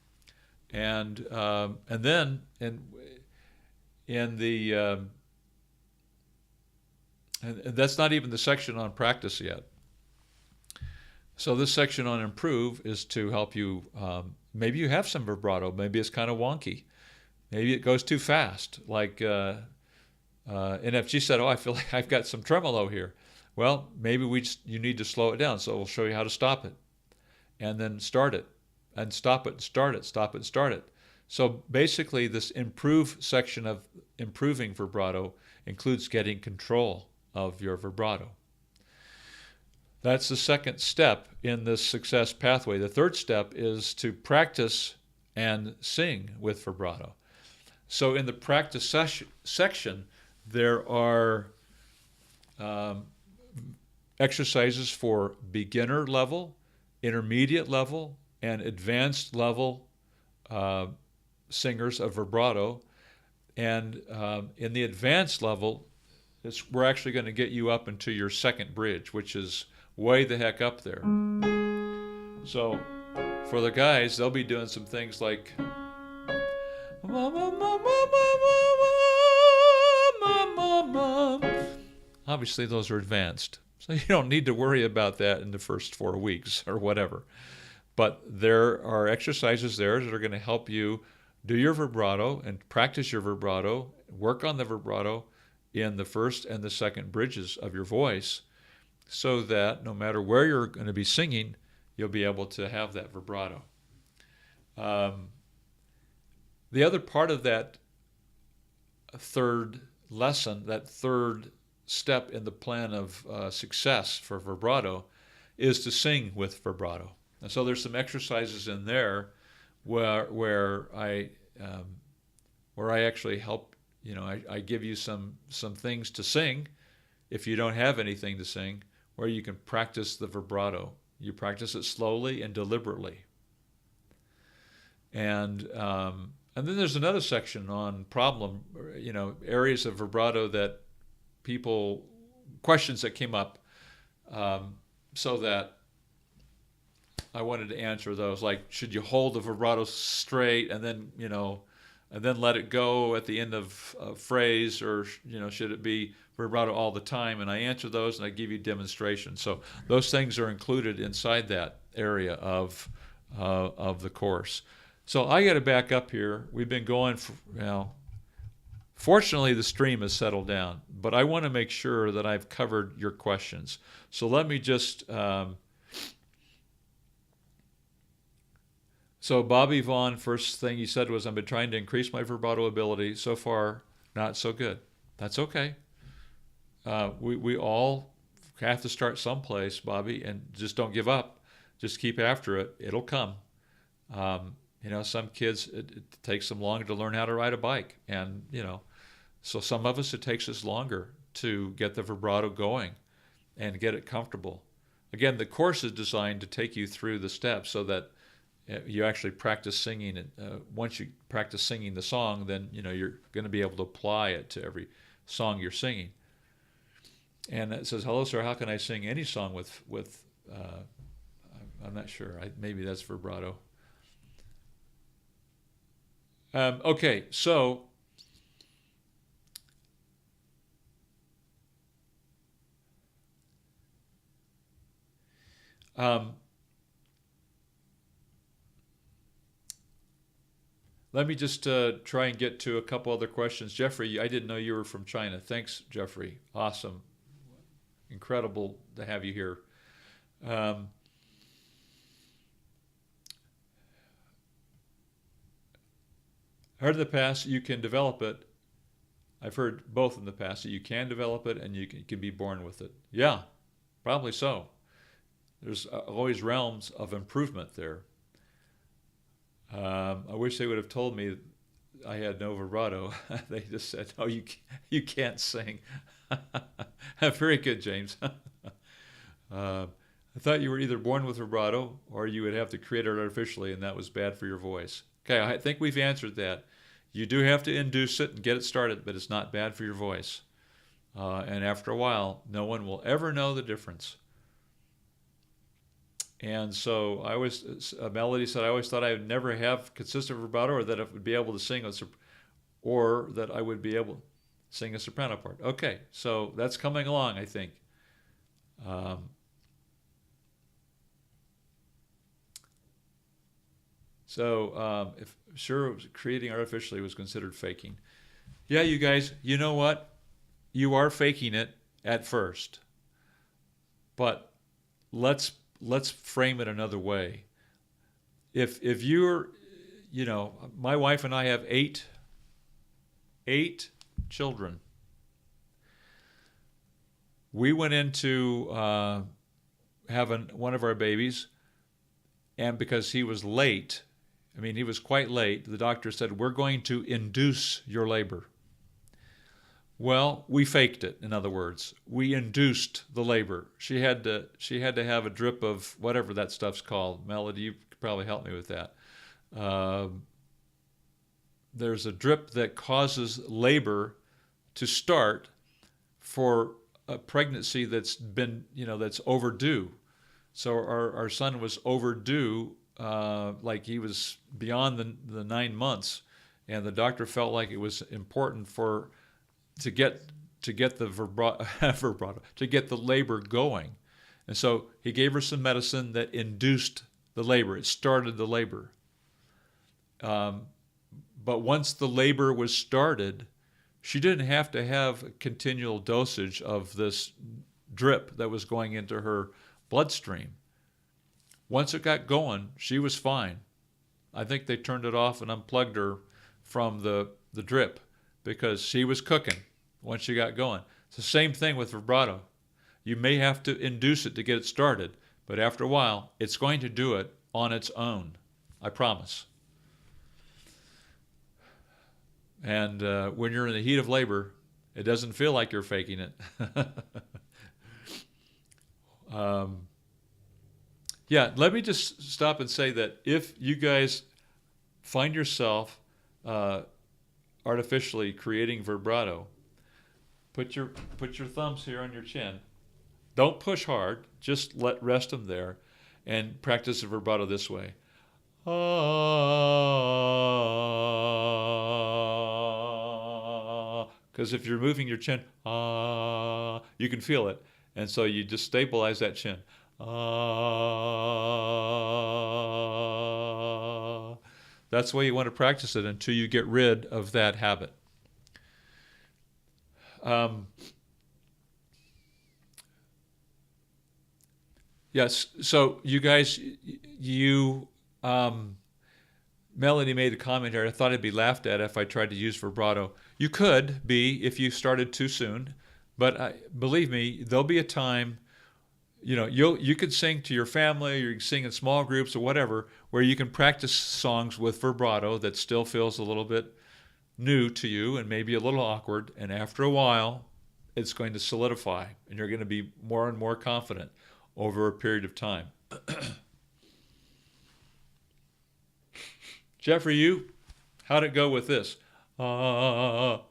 And then in the and that's not even the section on practice yet. So this section on improve is to help you. Maybe you have some vibrato. Maybe it's kind of wonky. Maybe it goes too fast. Like NFG said, "Oh, I feel like I've got some tremolo here." Well, maybe you need to slow it down. So we'll show you how to stop it, and then start it, and stop it, and start it, stop it, and start it. So basically, this improve section of improving vibrato includes getting control of your vibrato. That's the second step in this success pathway. The third step is to practice and sing with vibrato. So in the practice section, there are exercises for beginner level, intermediate level, and advanced level singers of vibrato. And in the advanced level, we're actually going to get you up into your second bridge, which is way the heck up there. So for the guys, they'll be doing some things like obviously those are advanced, so you don't need to worry about that in the first 4 weeks or whatever. But there are exercises there that are going to help you do your vibrato and practice your vibrato, work on the vibrato in the first and the second bridges of your voice, so that no matter where you're going to be singing, you'll be able to have that vibrato. The other part of that third lesson, that third step in the plan of success for vibrato, is to sing with vibrato. And so there's some exercises in there where I actually help. I give you some things to sing if you don't have anything to sing, where you can practice the vibrato You practice it slowly and deliberately. And then there's another section on problem, areas of vibrato that questions that came up, so that I wanted to answer those. Like, should you hold the vibrato straight and then, and then let it go at the end of a phrase, or, should it be vibrato all the time? And I answer those, and I give you demonstrations. So those things are included inside that area of the course. So I got to back up here. We've been going for, fortunately the stream has settled down, but I want to make sure that I've covered your questions. So let me just, so Bobby Vaughn, first thing he said was, I've been trying to increase my vibrato ability. So far, not so good. That's okay. We all have to start someplace, Bobby, and just don't give up. Just keep after it. It'll come. Some kids, it takes them longer to learn how to ride a bike. And, so some of us, it takes us longer to get the vibrato going and get it comfortable. Again, the course is designed to take you through the steps so that you actually practice singing it. Once you practice singing the song, then, you're going to be able to apply it to every song you're singing. And it says, hello, sir, how can I sing any song with I'm not sure. Maybe that's vibrato. Okay, so let me just try and get to a couple other questions. Jeffrey, I didn't know you were from China. Thanks, Jeffrey. Awesome. Incredible to have you here. Heard in the past you can develop it. I've heard both in the past, that you can develop it and you can be born with it. Yeah, probably so. There's always realms of improvement there. I wish they would have told me I had no vibrato. They just said, "Oh, you can't sing." Very good, James. I thought you were either born with vibrato or you would have to create it artificially, and that was bad for your voice. Okay, I think we've answered that. You do have to induce it and get it started, but it's not bad for your voice. And after a while, no one will ever know the difference. And so Melody said, I always thought I would never have consistent vibrato, or that I would be able to sing or that I would be able to sing a soprano part. Okay, so that's coming along, I think. If creating artificially was considered faking. Yeah, you guys, you know what? You are faking it at first. But let's frame it another way. If you're, my wife and I have eight children. We went into having one of our babies, and because he was late, he was quite late, the doctor said, we're going to induce your labor. Well, we faked it, in other words. We induced the labor. She had to have a drip of whatever that stuff's called. Melody, you could probably help me with that. There's a drip that causes labor to start for a pregnancy that's been, that's overdue. So our son was overdue, like he was beyond the 9 months, and the doctor felt like it was important to get the vibrato, to get the labor going. And so he gave her some medicine that induced the labor. It started the labor. But once the labor was started, she didn't have to have a continual dosage of this drip that was going into her bloodstream. Once it got going, she was fine. I think they turned it off and unplugged her from the drip because she was cooking once she got going. It's the same thing with vibrato. You may have to induce it to get it started, but after a while, it's going to do it on its own. I promise. And when you're in the heat of labor, it doesn't feel like you're faking it. Yeah, let me just stop and say that if you guys find yourself artificially creating vibrato, put your thumbs here on your chin. Don't push hard. Just rest them there, and practice the vibrato this way. Because if you're moving your chin, you can feel it, and so you just stabilize that chin. That's the way you want to practice it until you get rid of that habit. Yes, so you guys, Melanie made a comment here. I thought I'd be laughed at if I tried to use vibrato. You could be if you started too soon, but believe me, there'll be a time. You could sing to your family, or you can sing in small groups or whatever, where you can practice songs with vibrato that still feels a little bit new to you and maybe a little awkward. And after a while, it's going to solidify, and you're going to be more and more confident over a period of time. Jeffrey, how'd it go with this? Let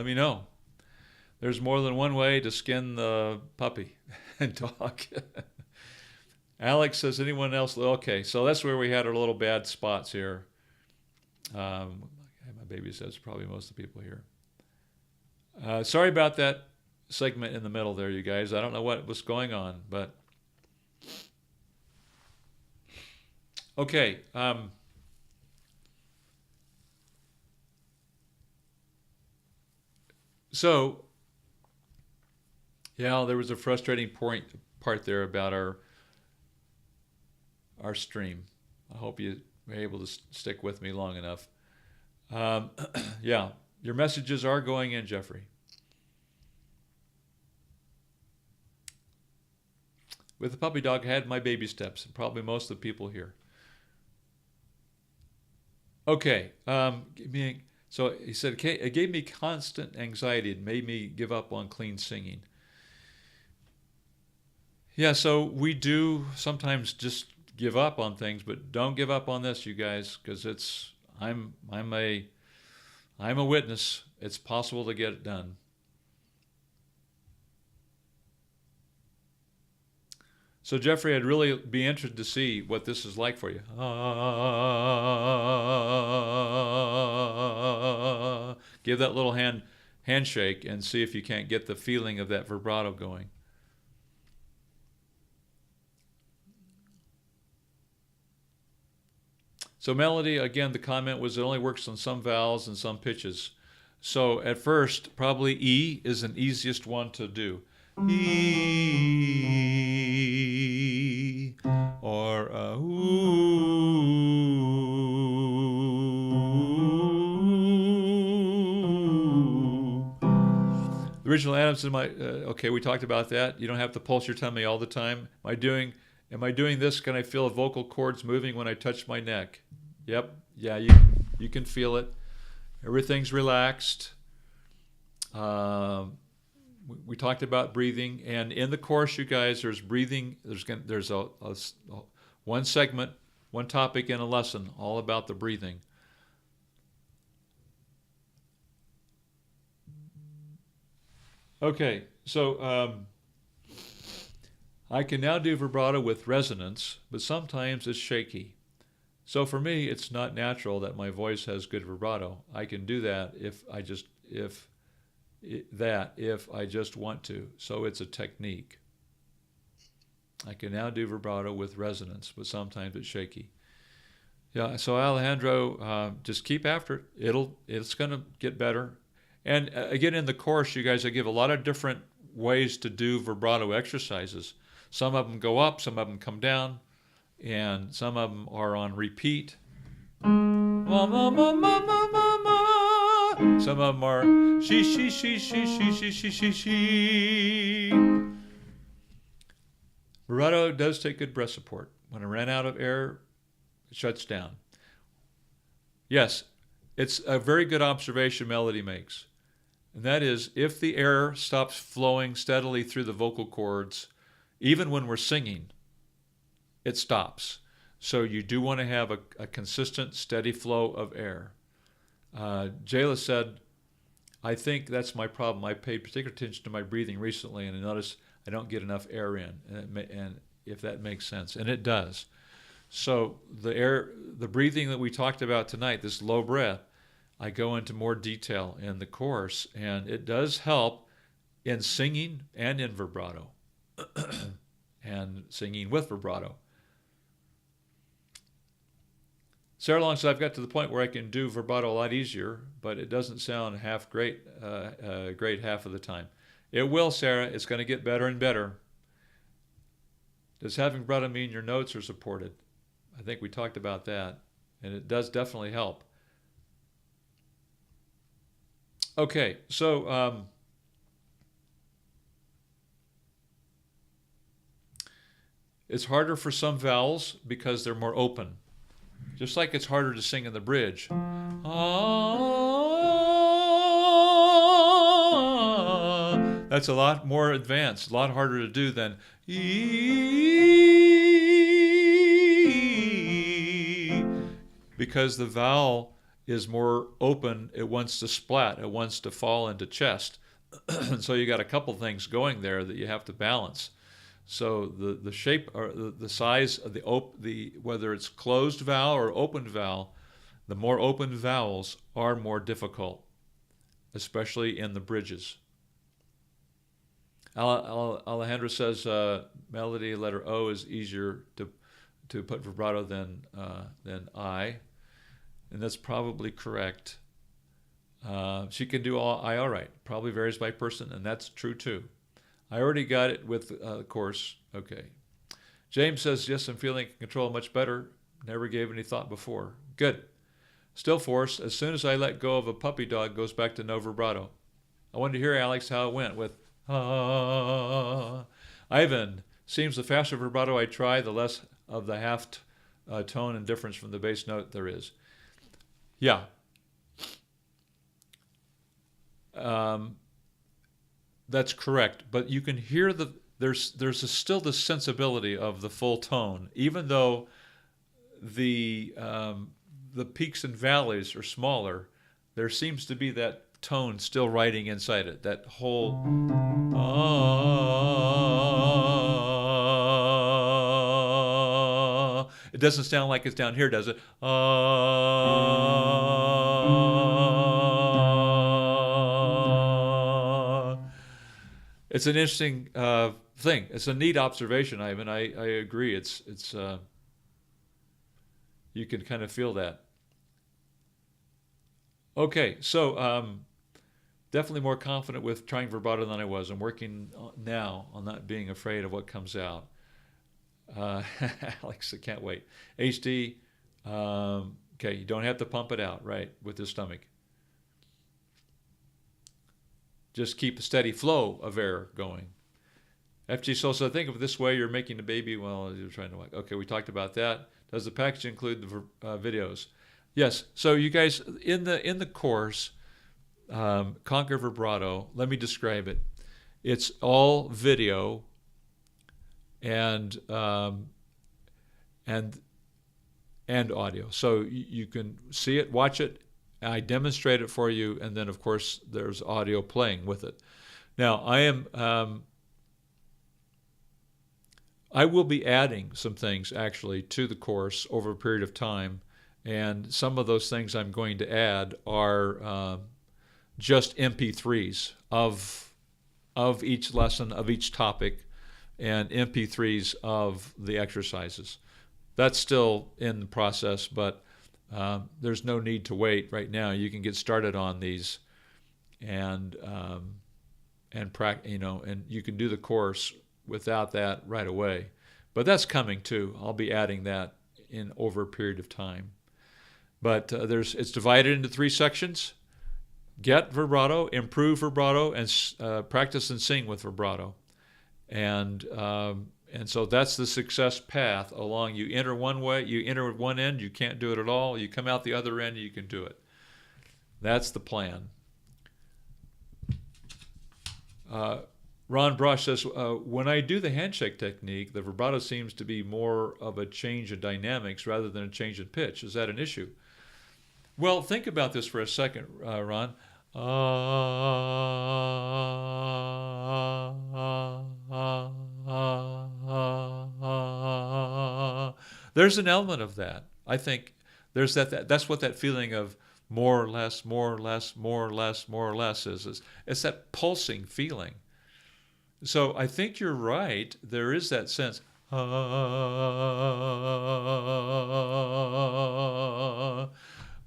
me know. There's more than one way to skin the puppy and dog. Alex says, anyone else? Okay, so that's where we had our little bad spots here. My baby says probably most of the people here. Sorry about that segment in the middle there, you guys. I don't know what was going on, but okay. So, yeah, there was a frustrating part there about our stream. I hope you were able to stick with me long enough. Yeah, your messages are going in, Jeffrey. With the puppy dog, I had my baby steps, and probably most of the people here. Okay, so he said, it gave me constant anxiety. It made me give up on clean singing. Yeah, so we do sometimes just give up on things, but don't give up on this, you guys, because I'm a witness. It's possible to get it done. So Jeffrey, I'd really be interested to see what this is like for you. Give that little handshake and see if you can't get the feeling of that vibrato going. So melody, again, the comment was it only works on some vowels and some pitches. So at first, probably E is an easiest one to do. E or ooh. The original Adams in my okay, we talked about that. You don't have to pulse your tummy all the time. Am I doing this? Can I feel the vocal cords moving when I touch my neck? Yep. Yeah, you can feel it. Everything's relaxed. We talked about breathing, and in the course, you guys, there's breathing. There's one segment, one topic in a lesson all about the breathing. Okay, so I can now do vibrato with resonance, but sometimes it's shaky. So for me, it's not natural that my voice has good vibrato. I can do that if I just want to. So it's a technique. I can now do vibrato with resonance, but sometimes it's shaky. Yeah. So Alejandro, just keep after it. It's going to get better. And again, in the course, you guys, I give a lot of different ways to do vibrato exercises. Some of them go up, some of them come down, and some of them are on repeat. Some of them are she. Vibrato does take good breath support. When I ran out of air, it shuts down. Yes, it's a very good observation Melody makes. And that is, if the air stops flowing steadily through the vocal cords, Even when we're singing, it stops. So you do want to have a consistent, steady flow of air. Jayla said, I think that's my problem. I paid particular attention to my breathing recently, and I notice I don't get enough air in, and if that makes sense, and it does. So the breathing that we talked about tonight, this low breath, I go into more detail in the course, and it does help in singing and in vibrato, and singing with vibrato. Sarah Long says, I've got to the point where I can do vibrato a lot easier, but it doesn't sound great half of the time. It will, Sarah. It's going to get better and better. Does having vibrato mean your notes are supported? I think we talked about that, and it does definitely help. Okay, so it's harder for some vowels because they're more open. Just like it's harder to sing in the bridge. That's a lot more advanced, a lot harder to do than because the vowel is more open. It wants to splat. It wants to fall into chest. So you got a couple things going there that you have to balance. So the shape or the size of the whether it's closed vowel or open vowel, the more open vowels are more difficult, especially in the bridges. Alejandra says melody letter O is easier to put vibrato than I, and that's probably correct. She can do I all right. Probably varies by person, and that's true too. I already got it with the course. Okay. James says, yes, I'm feeling control much better. Never gave any thought before. Good. Still force, as soon as I let go of a puppy dog, goes back to no vibrato. I wanted to hear, Alex, how it went with Ivan, seems the faster vibrato I try, the less of the half tone and difference from the bass note there is. Yeah. That's correct, but you can hear there's still the sensibility of the full tone, even though the peaks and valleys are smaller. There seems to be that tone still riding inside it. That whole it doesn't sound like it's down here, does it? It's an interesting thing. It's a neat observation, Ivan. I agree. It's you can kind of feel that. Okay, so definitely more confident with trying vibrato than I was. I'm working now on not being afraid of what comes out. Alex, I can't wait. HD, okay, you don't have to pump it out, right, with the stomach. Just keep a steady flow of air going. FG Sosa, think of it this way, you're making a baby while you're trying to walk. Okay, we talked about that. Does the package include the videos? Yes, so you guys, in the course, Conquer Vibrato, let me describe it. It's all video and audio. So you can see it, watch it, I demonstrate it for you, and then of course there's audio playing with it. Now I will be adding some things actually to the course over a period of time, and some of those things I'm going to add are just MP3s of each lesson, of each topic, and MP3s of the exercises. That's still in the process, but there's no need to wait right now. You can get started on these, and you can do the course without that right away. But that's coming too. I'll be adding that in over a period of time. But it's divided into 3 sections: get vibrato, improve vibrato, and practice and sing with vibrato. And so that's the success path along. You enter one way, you enter at one end, you can't do it at all. You come out the other end, you can do it. That's the plan. Ron Brosh says, when I do the handshake technique, the vibrato seems to be more of a change in dynamics rather than a change in pitch. Is that an issue? Well, think about this for a second, Ron. There's an element of that. I think there's that's what that feeling of more or less, more or less, more or less, more or less is. It's that pulsing feeling. So I think you're right. There is that sense.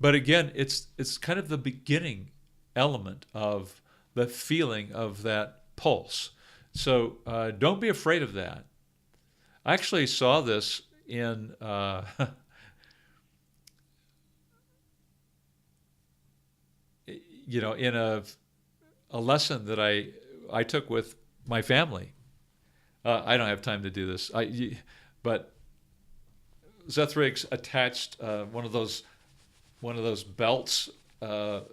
But again, it's kind of the beginning element of the feeling of that pulse. So don't be afraid of that. I actually saw this in in a lesson that I took with my family. I don't have time to do this. But Zethrigs attached one of those belts,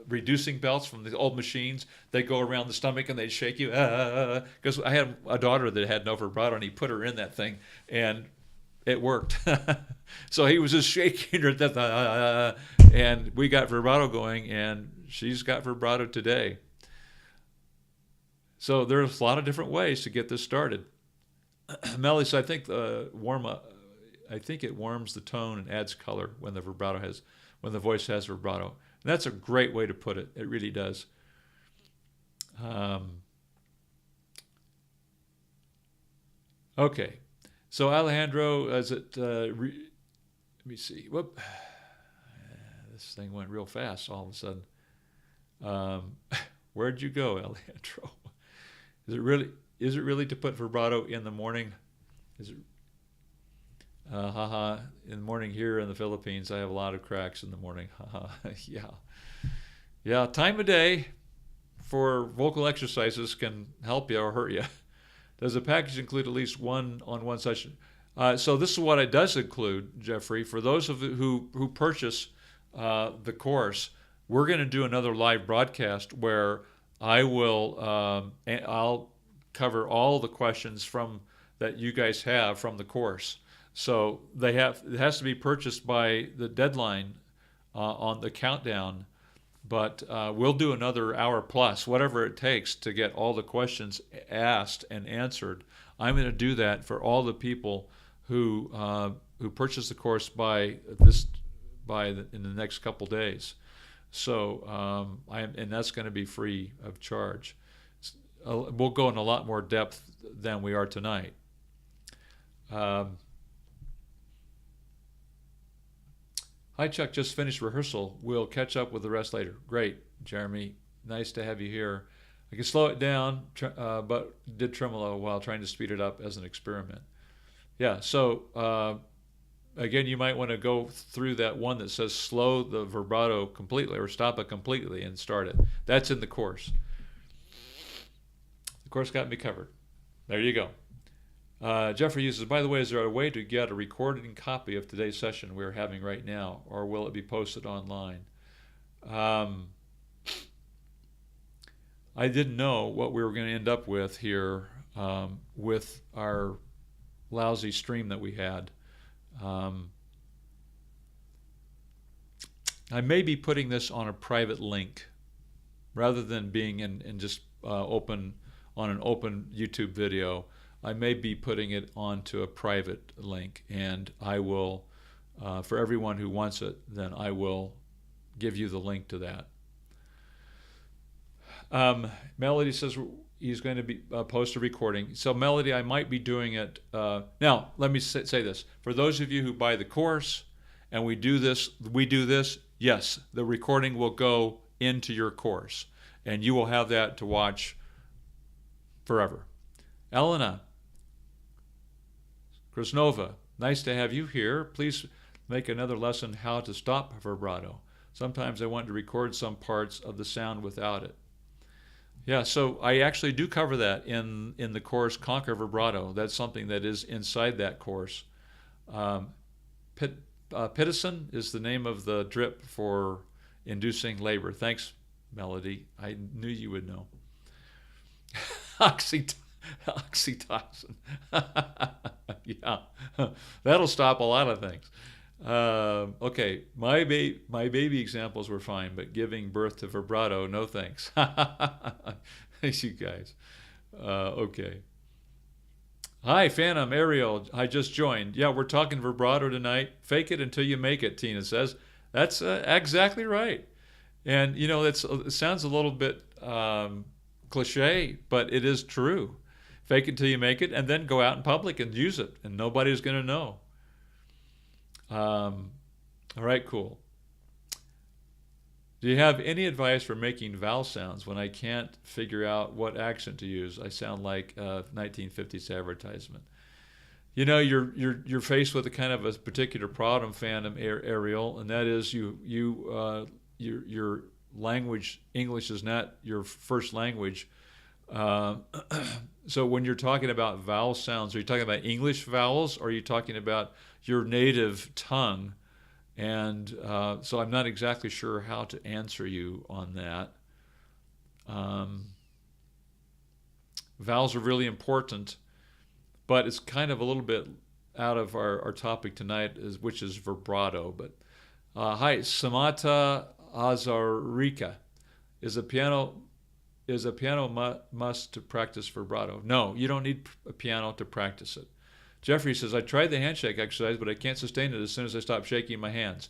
reducing belts from the old machines. They go around the stomach and they shake you. Because I had a daughter that had no vibrato, and he put her in that thing, and it worked. So he was just shaking her, and we got vibrato going, and she's got vibrato today. So there's a lot of different ways to get this started. Melly said, I think it warms the tone and adds color when the voice has vibrato. And that's a great way to put it. It really does. Okay. So Alejandro, let me see. Whoop. This thing went real fast all of a sudden. Where'd you go, Alejandro? Is it really to put vibrato in the morning? Is it? In the morning here in the Philippines, I have a lot of cracks in the morning. Yeah. Time of day for vocal exercises can help you or hurt you. Does the package include at least one on one session? So this is what it does include, Jeffrey. For those of you who purchase the course, we're going to do another live broadcast where I'll cover all the questions that you guys have from the course. So it has to be purchased by the deadline on the countdown, but we'll do another hour plus, whatever it takes to get all the questions asked and answered. I'm going to do that for all the people who purchase the course in the next couple days. So and that's going to be free of charge. We'll go in a lot more depth than we are tonight. Hi, Chuck. Just finished rehearsal. We'll catch up with the rest later. Great, Jeremy. Nice to have you here. I can slow it down, but did tremolo while trying to speed it up as an experiment. Yeah, so again, you might want to go through that one that says slow the vibrato completely or stop it completely and start it. That's in the course. The course got me covered. There you go. Jeffrey uses, by the way, is there a way to get a recorded copy of today's session we're having right now, or will it be posted online? I didn't know what we were going to end up with here with our lousy stream that we had. I may be putting this on a private link rather than being in just open on an open YouTube video. I may be putting it onto a private link, and I will, for everyone who wants it, then I will give you the link to that. Melody says he's going to be post a recording. So Melody, I might be doing it. Now, let me say this. For those of you who buy the course and we do this, yes, the recording will go into your course, and you will have that to watch forever. Elena Krasnova, nice to have you here. Please make another lesson how to stop vibrato. Sometimes I want to record some parts of the sound without it. Yeah, so I actually do cover that in the course Conquer Vibrato. That's something that is inside that course. Pitocin is the name of the drip for inducing labor. Thanks, Melody. I knew you would know. Oxytocin. Yeah, that'll stop a lot of things. Okay, my baby examples were fine, but giving birth to vibrato, no thanks. You guys. Okay. Hi, Phantom, Ariel. I just joined. Yeah, we're talking vibrato tonight. Fake it until you make it, Tina says. That's exactly right. And, you know, it sounds a little bit cliche, but it is true. Fake it till you make it, and then go out in public and use it, and nobody's going to know. All right, cool. Do you have any advice for making vowel sounds when I can't figure out what accent to use? I sound like a 1950s advertisement. You know, you're faced with a kind of a particular problem, Phantom Ariel, and that is your language, English is not your first language. So when you're talking about vowel sounds, are you talking about English vowels, or are you talking about your native tongue? And so I'm not exactly sure how to answer you on that. Vowels are really important, but it's kind of a little bit out of our topic tonight, which is vibrato. But hi, Samata Azarika. Is a piano must to practice vibrato? No, you don't need a piano to practice it. Jeffrey says, I tried the handshake exercise, but I can't sustain it as soon as I stop shaking my hands.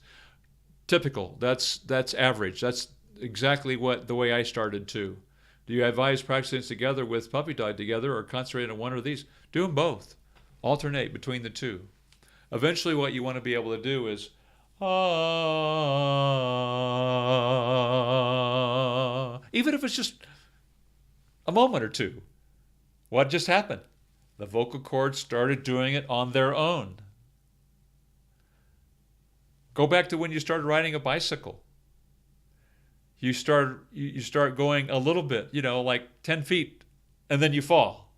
Typical. That's average. That's exactly the way I started too. Do you advise practicing together with puppy dog together, or concentrate on one or these? Do them both. Alternate between the two. Eventually what you want to be able to do is, even if it's just a moment or two. What just happened? The vocal cords started doing it on their own. Go back to when you started riding a bicycle. You start going a little bit, like 10 feet, and then you fall.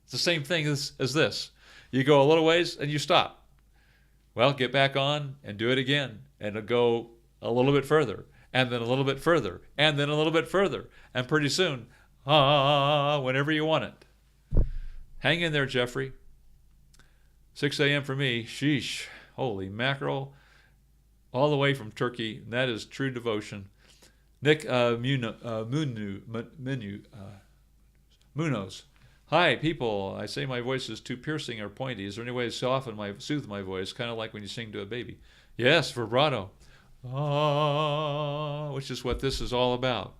It's the same thing as this. You go a little ways and you stop. Well, get back on and do it again, and it'll go a little bit further, and then a little bit further, and then a little bit further, and pretty soon, whenever you want it. Hang in there, Jeffrey. 6 a.m. for me. Sheesh. Holy mackerel. All the way from Turkey. That is true devotion. Nick Munoz. Hi, people. I say my voice is too piercing or pointy. Is there any way to soothe my voice? Kind of like when you sing to a baby. Yes, vibrato. Which is what this is all about.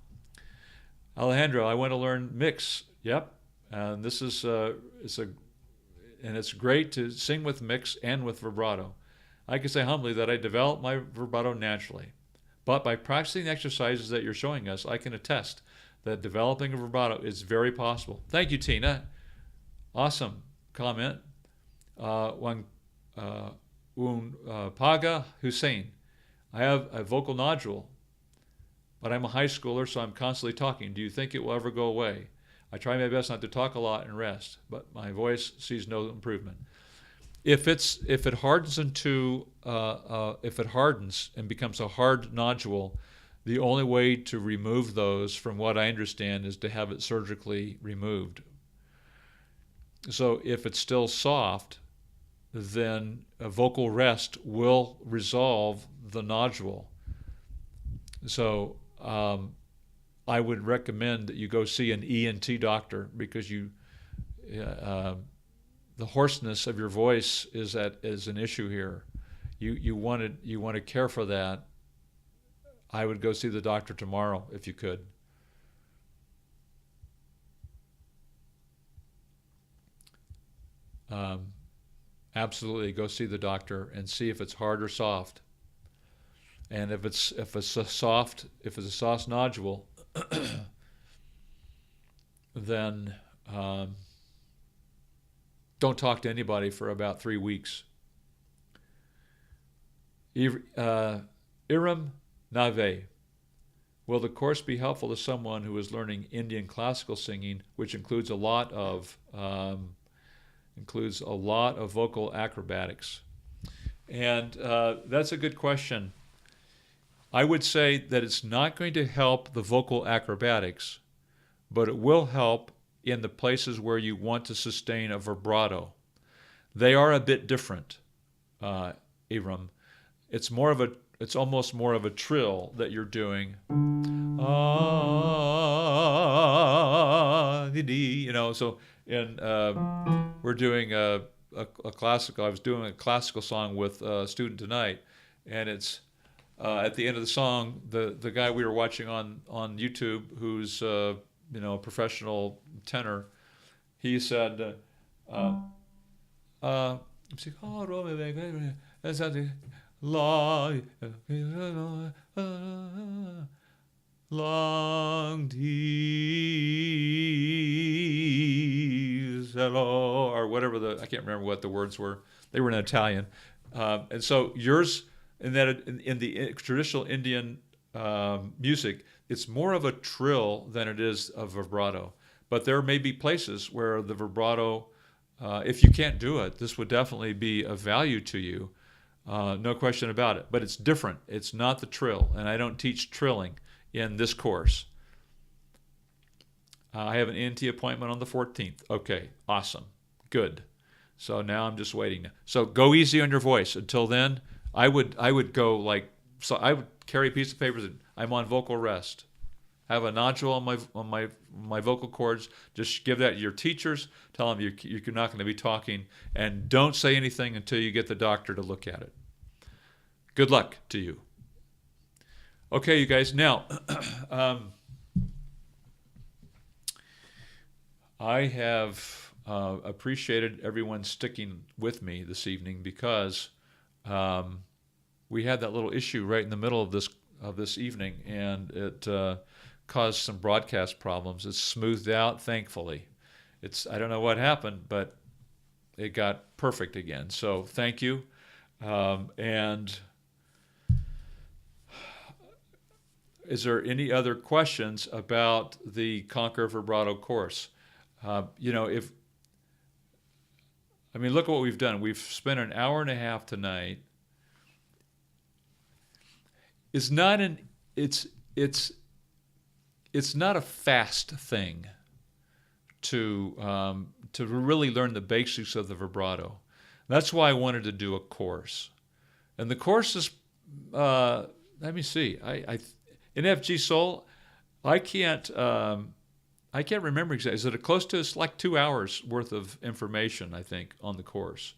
Alejandro, I want to learn mix. Yep. And this is it's great to sing with mix and with vibrato. I can say humbly that I developed my vibrato naturally, but by practicing the exercises that you're showing us, I can attest that developing a vibrato is very possible. Thank you, Tina. Awesome comment. Paga Hussein. I have a vocal nodule, but I'm a high schooler, so I'm constantly talking. Do you think it will ever go away? I try my best not to talk a lot and rest, but my voice sees no improvement. If it hardens and becomes a hard nodule, the only way to remove those, from what I understand, is to have it surgically removed. So if it's still soft, then a vocal rest will resolve the nodule. So I would recommend that you go see an ENT doctor, because the hoarseness of your voice is an issue here. You want to care for that. I would go see the doctor tomorrow if you could. Absolutely, go see the doctor and see if it's hard or soft. And if it's a soft nodule, then don't talk to anybody for about 3 weeks. Iram Nave. Will the course be helpful to someone who is learning Indian classical singing, which includes a lot of vocal acrobatics? And that's a good question. I would say that it's not going to help the vocal acrobatics, but it will help in the places where you want to sustain a vibrato. They are a bit different, Abram. It's almost more of a trill that you're doing. So we're doing a classical. I was doing a classical song with a student tonight, and it's at the end of the song, the guy we were watching on YouTube, who's a professional tenor, he said, long hello, or whatever I can't remember what the words were. They were in Italian, and so yours in the traditional Indian music, it's more of a trill than it is a vibrato. But there may be places where the vibrato, if you can't do it, this would definitely be of value to you, no question about it. But it's different. It's not the trill, and I don't teach trilling in this course. I have an ENT appointment on the 14th. Okay, awesome, good. So now I'm just waiting. So go easy on your voice. Until then, I would go like, so I would carry a piece of paper that I'm on vocal rest. Have a nodule on my vocal cords. Just give that to your teachers. Tell them you're not going to be talking, and don't say anything until you get the doctor to look at it. Good luck to you. Okay, you guys. Now, I have appreciated everyone sticking with me this evening because we had that little issue right in the middle of this evening, and it caused some broadcast problems. It's smoothed out, thankfully. I don't know what happened, but it got perfect again. So thank you. And is there any other questions about the Conquer Vibrato course? Look at what we've done. We've spent an hour and a half tonight. It's not a fast thing to really learn the basics of the vibrato. That's why I wanted to do a course. And the course is, let me see. In FG Soul, I can't remember exactly. Is it close to? It's like 2 hours worth of information, I think, on the course.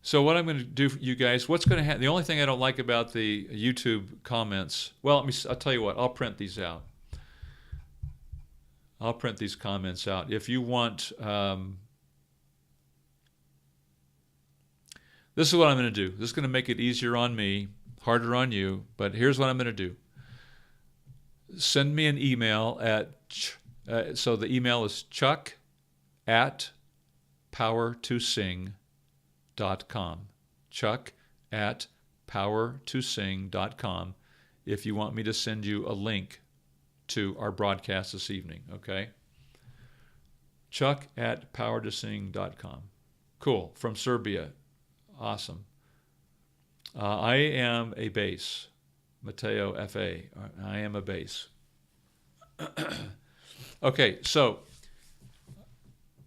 So what I'm going to do for you guys, what's going to happen? The only thing I don't like about the YouTube comments, well, I'll tell you what. I'll print these out. I'll print these comments out. If you want, this is what I'm going to do. This is going to make it easier on me, harder on you, but here's what I'm going to do. Send me an email so the email is chuck@power2sing.com. chuck@power2sing.com if you want me to send you a link to our broadcast this evening, okay? chuck@power2sing.com. Cool, from Serbia. Awesome. I am a bass. Mateo F.A. I am a bass. Okay, so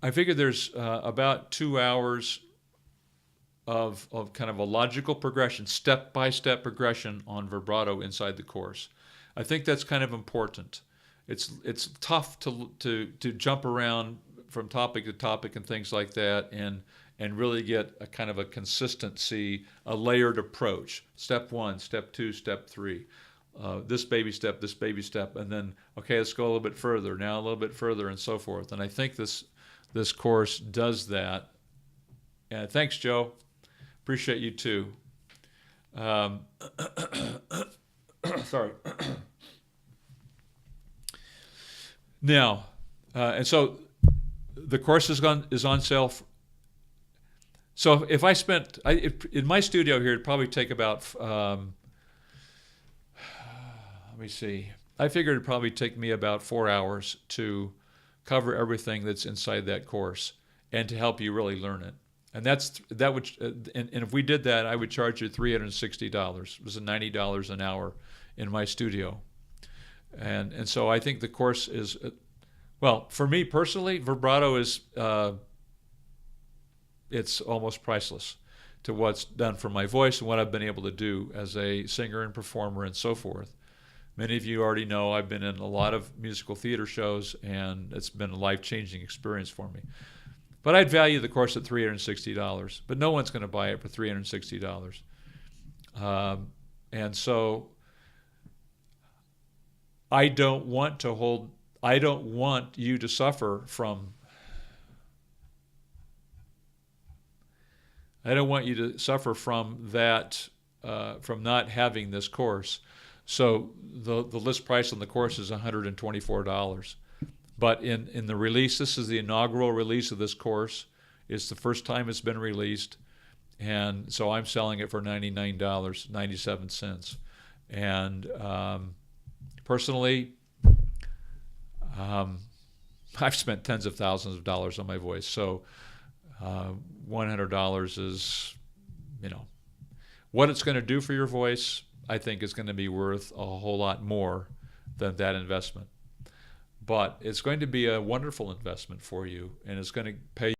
I figured there's about 2 hours of kind of a logical progression, step-by-step progression on vibrato inside the course. I think that's kind of important. It's tough to jump around from topic to topic and things like that, and really get a kind of a consistency, a layered approach. Step 1, step 2, step 3. This baby step, and then, okay, let's go a little bit further, now a little bit further, and so forth. And I think this course does that. And thanks, Joe. Appreciate you too. Sorry. Now, and so the course is on sale. So if I spent, in my studio here, it'd probably take about, let me see, I figured it'd probably take me about 4 hours to cover everything that's inside that course and to help you really learn it. And and if we did that, I would charge you $360. It was $90 an hour in my studio. And so I think the course is, well, for me personally, vibrato is, it's almost priceless to what's done for my voice and what I've been able to do as a singer and performer and so forth. Many of you already know I've been in a lot of musical theater shows, and it's been a life-changing experience for me. But I'd value the course at $360, but no one's going to buy it for $360. And so I don't want you to suffer from, I don't want you to suffer from that, from not having this course. So the list price on the course is $124. But in the release, this is the inaugural release of this course. It's the first time it's been released. And so I'm selling it for $99.97. And personally, I've spent tens of thousands of dollars on my voice. So $100 is, what it's going to do for your voice, I think is going to be worth a whole lot more than that investment. But it's going to be a wonderful investment for you, and it's going to pay